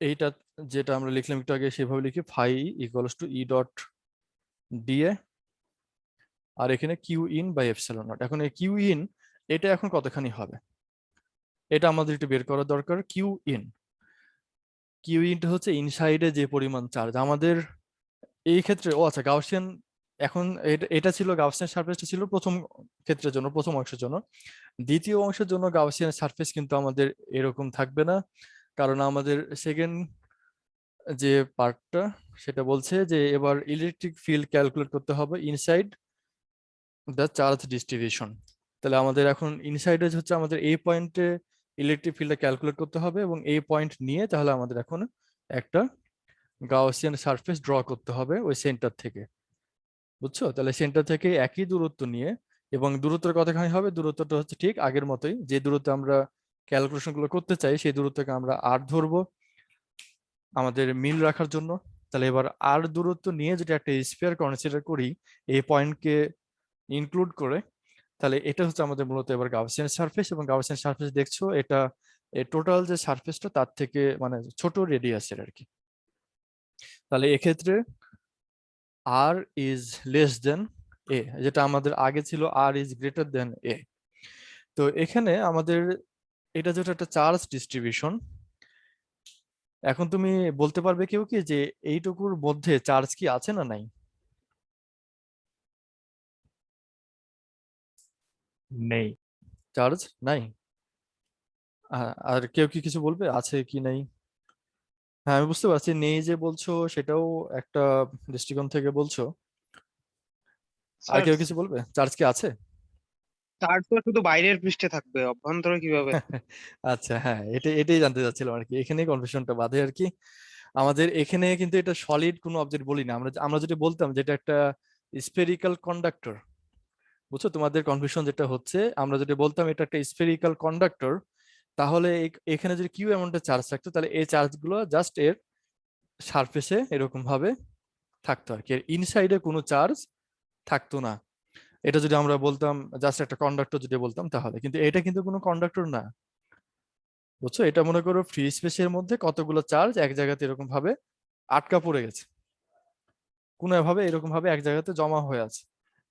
এইটা যেটা আমরা লিখলাম একটু আগে সেভাবে লিখি phi equals to E dot dA, আর এখানে Q in by epsilon not. এখন এই কিউ ইন এটা এখন কতখানি হবে এটা আমাদের একটু বের করা দরকার। কিউ ইনটা হচ্ছে ইনসাইডে যে পরিমাণ চার্জ আমাদের এই ক্ষেত্রে, ও আচ্ছা গাউসিয়ান, এখন এটা ছিল গাউসিয়ান সারফেসটা ছিল প্রথম ক্ষেত্রের জন্য, প্রথম অংশের জন্য। দ্বিতীয় অংশের জন্য গাউসিয়ান সারফেস কিন্তু আমাদের এরকম থাকবে না, কারণ আমাদের সেকেন্ড যে পার্টটা সেটা বলছে যে এবার ইলেকট্রিক ফিল্ড ক্যালকুলেট করতে হবে ইনসাইড দ্য চার্জ ডিস্ট্রিবিউশন। তাহলে আমাদের এখন ইনসাইডে হচ্ছে আমাদের এই পয়েন্টে ইলেকট্রিক ফিল্ডটা ক্যালকুলেট করতে হবে, এবং এই পয়েন্ট নিয়ে তাহলে আমাদের এখন একটা গাউসিয়ান সারফেস ড্র করতে হবে ওই সেন্টার থেকে, বুঝছো? তাহলে সেন্টার থেকে একই দূরত্ব নিয়ে, এবং দূরত্বের কতখানি হবে, দূরত্বটা হচ্ছে ঠিক আগের মতোই, যে দূরত্বে আমরা ক্যালকুলেশন গুলো করতে চাই সেই দূরত্বকে আমরা আর ধরবো আমাদের মিল রাখার জন্য। তাহলে এবার আর দূরত্ব নিয়ে যদি একটা স্ফিয়ার কনসিডার করি এই পয়েন্টকে ইনক্লুড করে, তাহলে এটা হচ্ছে আমাদের মূলত এবার গাউসিয়ান সারফেস। এবং গাউসিয়ান সারফেস দেখছো এটা টোটাল যে সারফেসটা তার থেকে মানে ছোট রেডিয়াসের আর কি। তাহলে এক্ষেত্রে আর ইজ লেস দেন এ, যেটা আমাদের আগে ছিল আর ইজ গ্রেটার দেন এ। তো এখানে আমাদের এটা যেটা একটা চার্জ ডিস্ট্রিবিউশন, এখন তুমি বলতে পারবে কেউ কি যে এইটুকুর মধ্যে চার্জ কি আছে না নাই? নেই। চার্জ নাই। আর কেউ কি কিছু বলবে আছে কি নাই? হ্যাঁ আমি বুঝতে পারছি, নেই যে বলছো সেটাও একটা দৃষ্টিকোণ থেকে বলছো। আর স্যার, কেউ কিছু বলবে চার্জ কি আছে? চার্জ তো শুধু বাইরের পৃষ্ঠে থাকবে, অভ্যন্তরে কিভাবে? আচ্ছা হ্যাঁ, এটাই জানতে চাচ্ছিলাম আর কি, এখানেই কনফিউশনটা বাধে আর কি। আমাদের এখানে কিন্তু এটা সলিড কোনো অবজেক্ট বলি না আমরা, আমরা যদি বলতাম যেটা একটা স্ফেরিক্যাল কন্ডাক্টর, বুঝছো তোমাদের কনফিউশন যেটা হচ্ছে, আমরা যদি বলতাম এটা একটা স্ফেরিক্যাল কন্ডাক্টর, তাহলে এখানে যদি কিউ অ্যামাউন্টের চার্জ থাকতো তাহলে এই চার্জগুলো জাস্ট এর সারফেসে এরকম ভাবে থাকতো আর কি, এর ইনসাইডে কোনো চার্জ থাকতো না। এটা যদি আমরা বলতাম জাস্ট একটা কন্ডাক্টর যদি বলতাম তাহলে, কিন্তু এটা কিন্তু কোনো কন্ডাক্টর না, বুঝছো? এটা মনে করো ফ্রি স্পেসের মধ্যে কতগুলো চার্জ এক জায়গাতে এরকম ভাবে আটকা পড়ে গেছে, কোনো ভাবে এরকম ভাবে এক জায়গাতে জমা হয়ে আছে।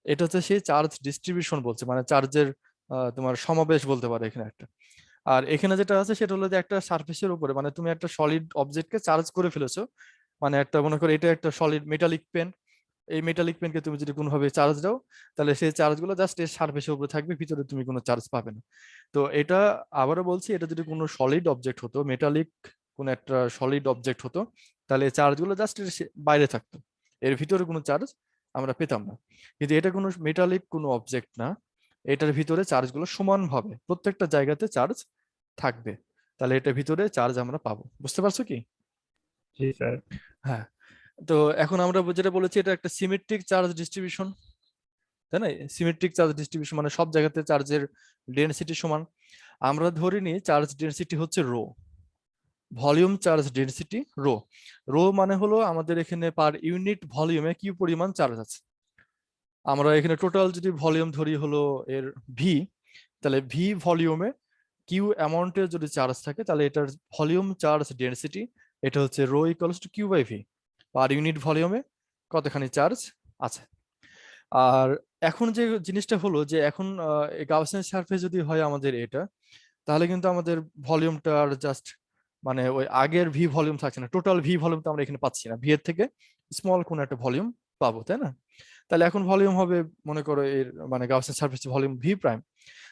এটা হচ্ছে সেই চার্জ ডিস্ট্রিবিউশন বলছে, মানে চার্জের তোমার সমাবেশ বলতে পারো এখানে একটা। আর এখানে যেটা আছে সেটা হলো যে একটা সারফেসের উপরে, মানে তুমি একটা সলিড অবজেক্টকে চার্জ করে ফেলেছো, মানে একটা মনে করো এটা একটা সলিড মেটালিক পেন, এই মেটালিক পেনকে তুমি যদি কোনোভাবে চার্জ দাও তাহলে সেই চার্জগুলো জাস্ট এর সারফেসের উপরে থাকবে, ভিতরে তুমি কোনো চার্জ পাবে না। তো এটা আবারও বলছি, এটা যদি কোনো সলিড অবজেক্ট হতো, মেটালিক কোনো একটা সলিড অবজেক্ট হতো, তাহলে চার্জগুলো জাস্ট এর বাইরে থাকতো, এর ভিতরে কোনো চার্জ আমরা পেতাম না। কিন্তু এটা কোনো মেটালিক কোনো অবজেক্ট না, এটার ভিতরে চার্জগুলো সমানভাবে প্রত্যেকটা জায়গাতে চার্জ থাকবে, তাহলে এটার ভিতরে চার্জ আমরা পাবো। বুঝতে পারছো কি? জি স্যার। হ্যাঁ। তো এখন আমরা যেটা বলেছি এটা একটা সিমেট্রিক চার্জ ডিস্ট্রিবিউশন, তাই না? সিমেট্রিক চার্জ ডিস্ট্রিবিউশন মানে সব জায়গাতে চার্জের ডেনসিটি সমান। আমরা ধরে নিই চার্জ ডেনসিটি হচ্ছে rho, volume charge density rho. Rho মানে হলো আমাদের এখানে পার ইউনিট ভলিউমে কি পরিমাণ চার্জ আছে। আমরা এখানে টোটাল যদি ভলিউম ধরি হলো এর ভি, তাহলে ভি ভলিউমে কিউ অ্যামাউন্টের যদি চার্জ থাকে তাহলে এটার ভলিউম চার্জ ডেনসিটি এটা হচ্ছে rho equals to Q by V, per unit ভলিউমে কতখানি চার্জ আছে। আর এখন যে জিনিসটা হলো যে এখন গাউসিয়ান সারফেস যদি হয় আমাদের এটা, তাহলে কিন্তু আমাদের ভলিউমটা আর জাস্ট মানে ওই আগের ভি ভলিউম থাকছে না, টোটাল ভি ভলিউম তো আমরা এখানে পাচ্ছি না, ভি এর থেকে স্মল কোন একটা ভলিউম পাবো, তাই না? তাহলে এখন ভলিউম হবে মনে করো এর মানে Gaussian surface volume V prime,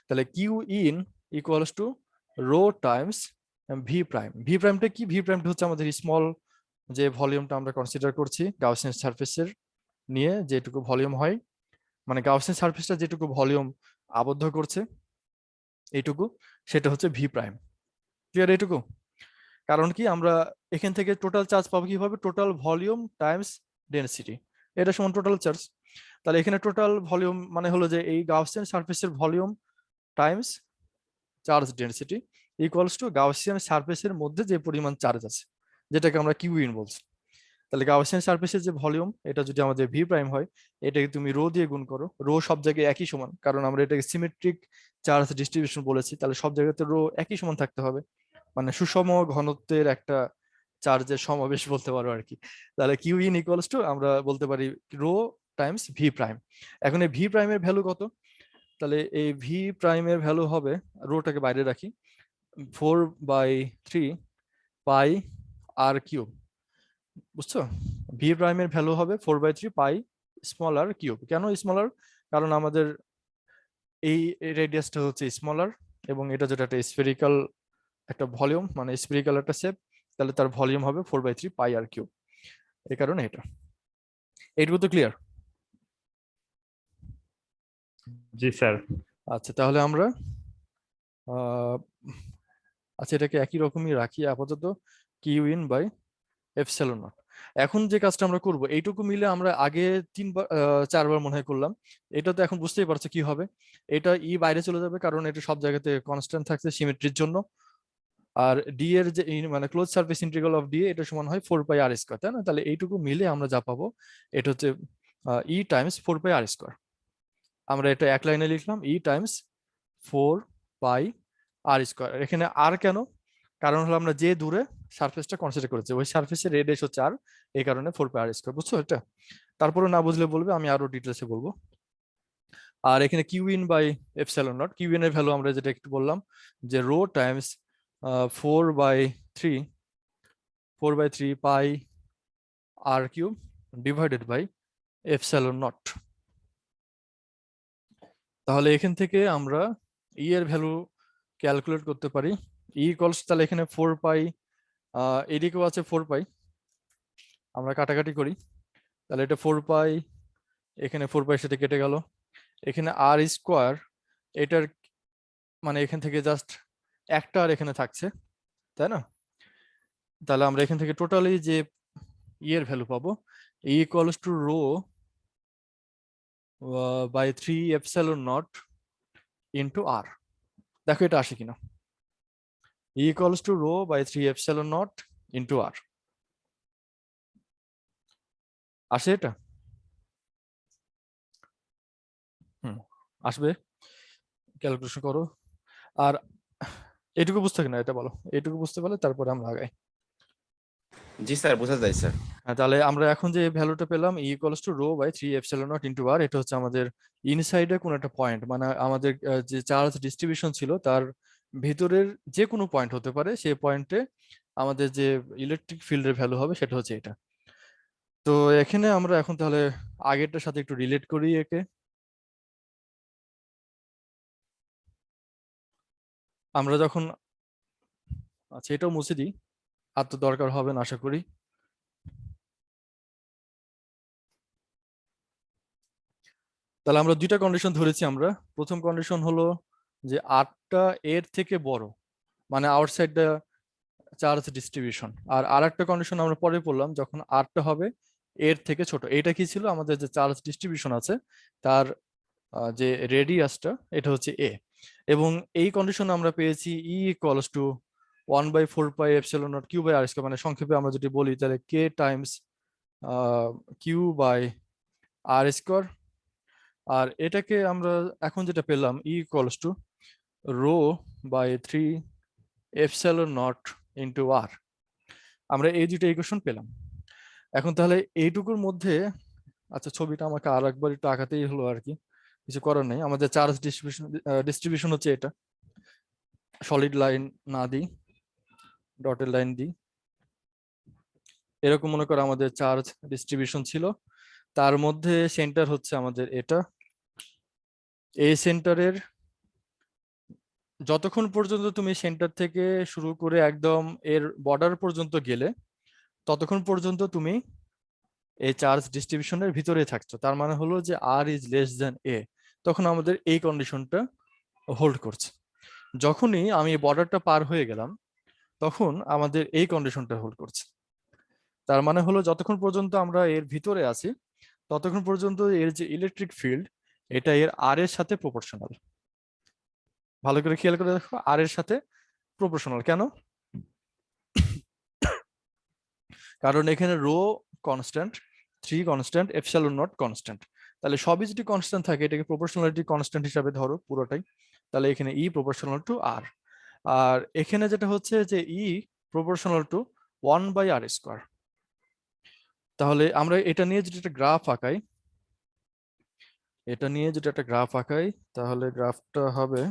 তাহলে Q in equals to rho times V prime. V প্রাইমটা কি? ভি প্রাইমটা হচ্ছে আমাদের স্মল যে ভলিউমটা আমরা কনসিডার করছি গাউসিয়ান সারফেসের নিয়ে, যেটুকু ভলিউম হয়, মানে গাউসিয়ান সারফেসটা যেটুকু ভলিউম আবদ্ধ করছে এইটুকু, সেটা হচ্ছে ভি প্রাইম। ক্লিয়ার এইটুকু? কারণ কি, আমরা এখান থেকে টোটাল চার্জ পাবো কিভাবে? টোটাল ভলিউম টাইমস ডেনসিটি, এটা সমান টোটাল চার্জ। তাহলে এখানে টোটাল ভলিউম মানে হলো যে এই গাউসিয়ান সারফেসের volume Times charge density equals to Gaussian সারফেসের মধ্যে যে পরিমাণ চার্জ আছে, যেটাকে আমরা কিউ ইন বলছি। তাহলে গাউসিয়ান সারফেসের যে ভলিউম, এটা যদি আমাদের ভি প্রাইম হয়, এটাকে তুমি রো দিয়ে গুণ করো। রো সব জায়গায় একই সমান, কারণ আমরা এটাকে সিমেট্রিক চার্জ ডিস্ট্রিবিউশন বলেছি, তাহলে সব জায়গাতে রো একই সমান থাকতে হবে, মানে সুষম ঘনত্বের একটা চার্জের সমাবেশ বলতে পারো আর কি। তাহলে কিউ ইন ইকুয়ালস টু আমরা বলতে পারি রো টাইমস ভি প্রাইম। এখন এই ভি প্রাইমের ভ্যালু কত? তাহলে এই ভি প্রাইমের ভ্যালু হবে, রোটাকে বাইরে রাখি, 4/3 পাই আর কিউব। বুঝছো? ভি প্রাইমের ভ্যালু হবে 4/3 পাই স্মল আর কিউব। কেন স্মল আর? কারণ আমাদের এই রেডিয়াসটা হচ্ছে স্মল আর, এবং এটা যেটা একটা স্ফেরিক্যাল একটা ভলিউম, মানে স্ফেরিক্যাল একটা শেপ, তাহলে তার ভলিউম হবে 4/3 পাই আর কিউব। এই কারণে এটা। এইটুকু তো ক্লিয়ার? জি স্যার। আচ্ছা, তাহলে আমরা আচ্ছা এটাকে একই রকমই রাখি আপাতত, q in by epsilon naught. এখন যে কাজটা আমরা করব, এইটুকু মিলে আমরা আগে 4বার মনে হয় করলাম, এটা তো এখন বুঝতেই পারছো কি হবে। এটা ই বাইরে চলে যাবে, কারণ এটা সব জায়গাতে কনস্ট্যান্ট থাকছে সিমেট্রির জন্য। আর ডি এর যে মানে close surface integral of D, এটা সমান হয় 4 পাই আর স্কয়ার, তাই না? তাহলে এইটুকু মিলে আমরা যা পাবো, এটা হচ্ছে ই টাইমস 4 পাই আর স্কয়ার। আমরা এটা এক লাইনে লিখলাম, ই টাইমস 4 পাই আর স্কয়ার। এখানে আর কেন? কারণ হলো আমরা যে দূরে সারফেসটা কনসিডার করেছি, ওই সারফেসের রেডিয়াস হচ্ছে আর, এই কারণে 4 পাই আর স্কয়ার। বুঝছো এটা? তারপরে না বুঝলে বলবে, আমি আরো ডিটেলসে বলবো। আর এখানে Q in by epsilon not, q in এর ভ্যালু আমরা যেটা একটু বললাম, যে rho times 4/3 pi r cube divided by epsilon naught. তাহলে এখান থেকে আমরা ই এর ভ্যালু ক্যালকুলেট করতে পারি। ই ইকুয়ালস, তাহলে এখানে 4 পাই, এদিকেও আছে 4 পাই, আমরা কাটাকাটি করি, তাহলে এটা 4 পাই, এখানে 4 পাই সাথে কেটে গেল, এখানে আর স্কোয়ার, এটার মানে এখান থেকে জাস্ট একটা আর এখানে থাকছে, তাই না? তাহলে আমরা এখান থেকে টোটালি যে ই এর ভ্যালু পাবো, E equals to rho by 3 epsilon not into r. দেখো এটা আসে কিনা, E equals to rho by 3 epsilon not into r. আসে এটা? আসবে, ক্যালকুলেশন করো। আর এটুকু বুঝতে না, এটা বলো, এটুকু বুঝতে পারলে তারপরে আমরা আগাই। জি স্যার, বোঝা যায় স্যার। তাহলে আমরা এখন যে ভ্যালুটা পেলাম, E equals to rho by 3 epsilon not into r, এটা হচ্ছে আমাদের ইনসাইডে কোন একটা পয়েন্ট, মানে আমাদের যে চার্জ ডিস্ট্রিবিউশন ছিল তার ভিতরের যে কোনো পয়েন্ট হতে পারে, সেই পয়েন্টে আমাদের যে ইলেকট্রিক ফিল্ডের ভ্যালু হবে সেটা হচ্ছে এটা। তো এখানে আমরা এখন তাহলে আগেরটার সাথে একটু রিলেট করি একে। আমরা যখন, আচ্ছা এটাও মুছে দিই, আর তো দরকার হবে না আশা করি। তাহলে আমরা দুইটা কন্ডিশন ধরেছি আমরা। প্রথম কন্ডিশন হলো যে আরটা এর থেকে বড়, মানে আউটসাইড দ্য চার্জ ডিস্ট্রিবিউশন। আর আরেকটা কন্ডিশন আমরা পরে পড়লাম, যখন আরটা হবে এর থেকে ছোট। এটা কি ছিল? আমাদের যে চার্জ ডিস্ট্রিবিউশন আছে তার যে রেডিয়াসটা, এটা হচ্ছে এ। এবং এই কন্ডিশন আমরা পেয়েছি E equals to 1/4 pi epsilon not Q by R square, মানে সংক্ষেপে আমরা যদি বলি তাহলে k times Q by R square. আর এটাকে আমরা এখন যেটা পেলাম, E equals to rho by 3 epsilon not into r. আমরা এই দুইটা ইকুয়েশন পেলাম। এখন তাহলে এইটুকুর মধ্যে, আচ্ছা ছবিটা আমাকে আর একবার একটু আঁকাতেই হলো আর কি, কিছু করার নেই। আমাদের চার্জ ডিস্ট্রিবিউশন হচ্ছে এটা, সলিড লাইন না দিই, ডটেড লাইন দিই। এরকম মনে করো আমাদের চার্জ ডিস্ট্রিবিউশন ছিল, তার মধ্যে সেন্টার হচ্ছে আমাদের এটা। এই সেন্টারের যতক্ষণ পর্যন্ত তুমি সেন্টার থেকে শুরু করে একদম এর বর্ডার পর্যন্ত গেলে ততক্ষণ পর্যন্ত তুমি এই চার্জ ডিস্ট্রিবিউশনের ভিতরে থাকছো, তার মানে হলো যে আর ইজ লেস দেন এ, তখন আমাদের এই কন্ডিশনটা হোল্ড করছে। যখনই আমি বর্ডারটা পার হয়ে গেলাম তখন আমাদের এই কন্ডিশনটা হোল্ড করছে। তার মানে হলো যতক্ষণ পর্যন্ত আমরা এর ভিতরে আছি ততক্ষণ পর্যন্ত এর যে ইলেকট্রিক ফিল্ড এটা এর আর এর সাথে প্রপোর্শনাল। ভালো করে খেয়াল করে দেখো, আর এর সাথে প্রপোর্শনাল কেন? কারণ এখানে rho constant, 3 constant, epsilon naught constant. তাহলে সবই যদি কনস্ট্যান্ট থাকে এটাকে প্রপোর্শনালিটি কনস্ট্যান্ট হিসাবে ধরো পুরোটাই, তাহলে এখানে ই প্রপোর্শনাল টু আর। আর এখানে যেটা হচ্ছে যে ই প্রপোর্শনাল টু 1/r²। তাহলে আমরা এটা নিয়ে যদি একটা গ্রাফ আঁকাই, তাহলে গ্রাফটা হবে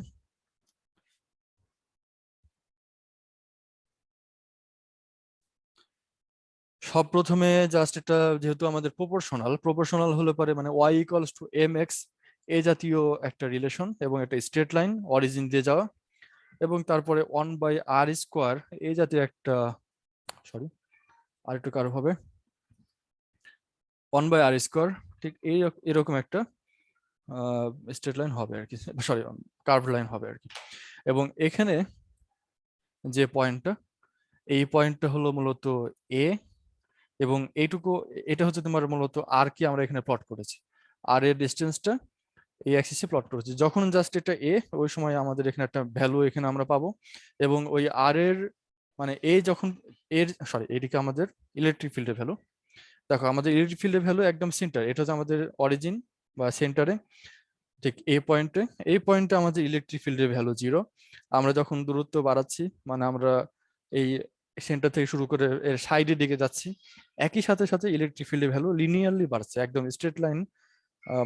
সব প্রথমে জাস্ট এটা যেহেতু আমাদের প্রপোর্শনাল হলে পারে মানে y=mx এই জাতীয় একটা রিলেশন, এবং একটা স্ট্রেট লাইন অরিজিন দিয়ে যাওয়া, এবং তারপরে 1/r² এই জাতীয় একটা, সরি আর একটু কারো হবে 1/r², ঠিক এরকম একটা স্ট্রেট লাইন হবে আর কি, সরি কার্ভ লাইন হবে আর কি। এবং এখানে যে পয়েন্টটা, এই পয়েন্টটা হলো মূলত এ, এবং এইটুকু এটা হচ্ছে তোমার মূলত আর কি আমরা এখানে প্লট করেছি, আর এর ডিস্টেন্সটা এই অ্যাক্সিসে প্লট করেছি। যখন জাস্ট এটা এ, ওই সময় আমাদের এখানে একটা ভ্যালু এখানে আমরা পাবো, এবং ওই আর এর মানে এ যখন এর সরি এদিকে আমাদের ইলেকট্রিক ফিল্ডের ভ্যালু, দেখো আমাদের ইলেকট্রিক ফিল্ডের ভ্যালু একদম সেন্টার, এটা হচ্ছে আমাদের অরিজিন বা সেন্টারে, ঠিক এই পয়েন্টে আমাদের ইলেকট্রিক ফিল্ডের ভ্যালু 0। আমরা যখন দূরত্ব বাড়াচ্ছি মানে আমরা এই সেন্টার থেকে শুরু করে এর সাইডের দিকে যাচ্ছি, একই সাথে সাথে ইলেকট্রিক ফিল্ডের ভ্যালু লিনিয়ারলি বাড়ছে, একদম স্ট্রেট লাইন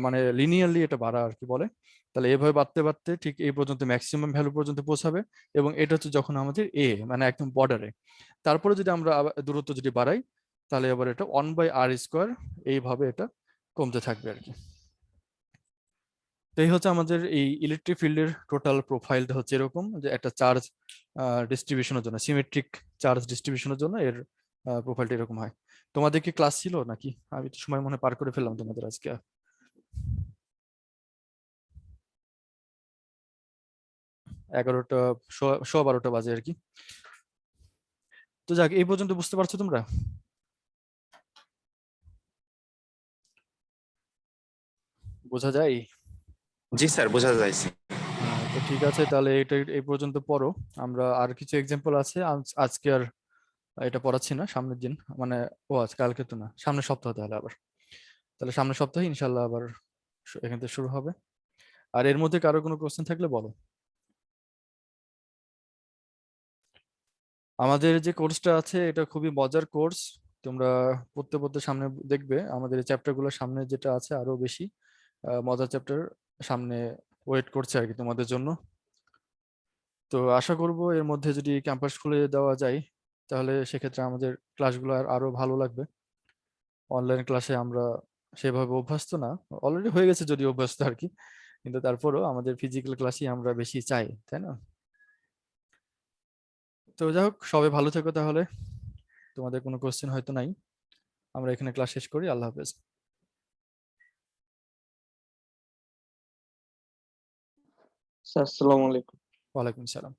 মানে লিনিয়ারলি এটা বাড়া আর কি বলে। তাহলে এভাবে বাড়তে বাড়তে ঠিক এই পর্যন্ত ম্যাক্সিমাম ভ্যালু পর্যন্ত পৌঁছাবে, এবং এটা হচ্ছে যখন আমাদের এ মানে একদম বর্ডারে। তারপরে যদি আমরা দূরত্ব যদি বাড়াই তাহলে আবার এটা 1/r² এইভাবে এটা কমতে থাকবে আর কি। তো এই হচ্ছে আমাদের এই ইলেকট্রিক ফিল্ডের টোটাল প্রোফাইলটা হচ্ছে এরকম, যে একটা চার্জ ডিস্ট্রিবিউশনের জন্য, সিমেট্রিক চার্জ ডিস্ট্রিবিউশনের জন্য এর প্রোফাইলটা এরকম হয়। তোমাদের কি ক্লাস ছিল নাকি? আমি তো সময় মনে হয় পার করে ফেললাম তোমাদের আজকে। 11টা 12:15 বাজে আর কি। তো যাক, এই পর্যন্ত বুঝতে পারছো তোমরা? বোঝা যায়? জি স্যার, বোঝা যাচ্ছে। তো ঠিক আছে, তাহলে এটা এই পর্যন্ত পড়ো। আমরা আর কিছু এক্সাম্পল আছে, আজকে আর এটা পড়াচ্ছি না, সামনের দিন মানে আজ কালকে তো না, সামনের সপ্তাহ তাহলে সামনের সপ্তাহে ইনশাল্লাহ আবার এখান থেকে শুরু হবে। আর এর মধ্যে কারো কোনো কোশ্চেন থাকলে বলো। আমাদের যে কোর্সটা আছে এটা খুবই মজার কোর্স, তোমরা পড়তে পড়তে সামনে দেখবে আমাদের এই চ্যাপ্টার গুলো সামনে যেটা আছে আরো বেশি মজার চ্যাপ্টার সামনে ওয়েট করছে আর কি তোমাদের জন্য। তো আশা করব এর মধ্যে যদি ক্যাম্পাস খুলে দেওয়া যায় তাহলে সেক্ষেত্রে আমাদের ক্লাসগুলো আরো ভালো লাগবে। অনলাইন ক্লাসে আমরা সেভাবে অভ্যস্ত না, অলরেডি হয়ে গেছে যদি অভ্যস্ত আর কি, কিন্তু তারপরেও আমাদের ফিজিক্যাল ক্লাসই আমরা বেশি চাই, তাই না? তো যাই হোক, সবাই ভালো থেকো তাহলে। তোমাদের কোনো কোশ্চেন হয়তো নাই, আমরা এখানে ক্লাস শেষ করি। আল্লাহ হাফেজ। স্যার আসসালামু আলাইকুম। ওয়ালাইকুম সালাম।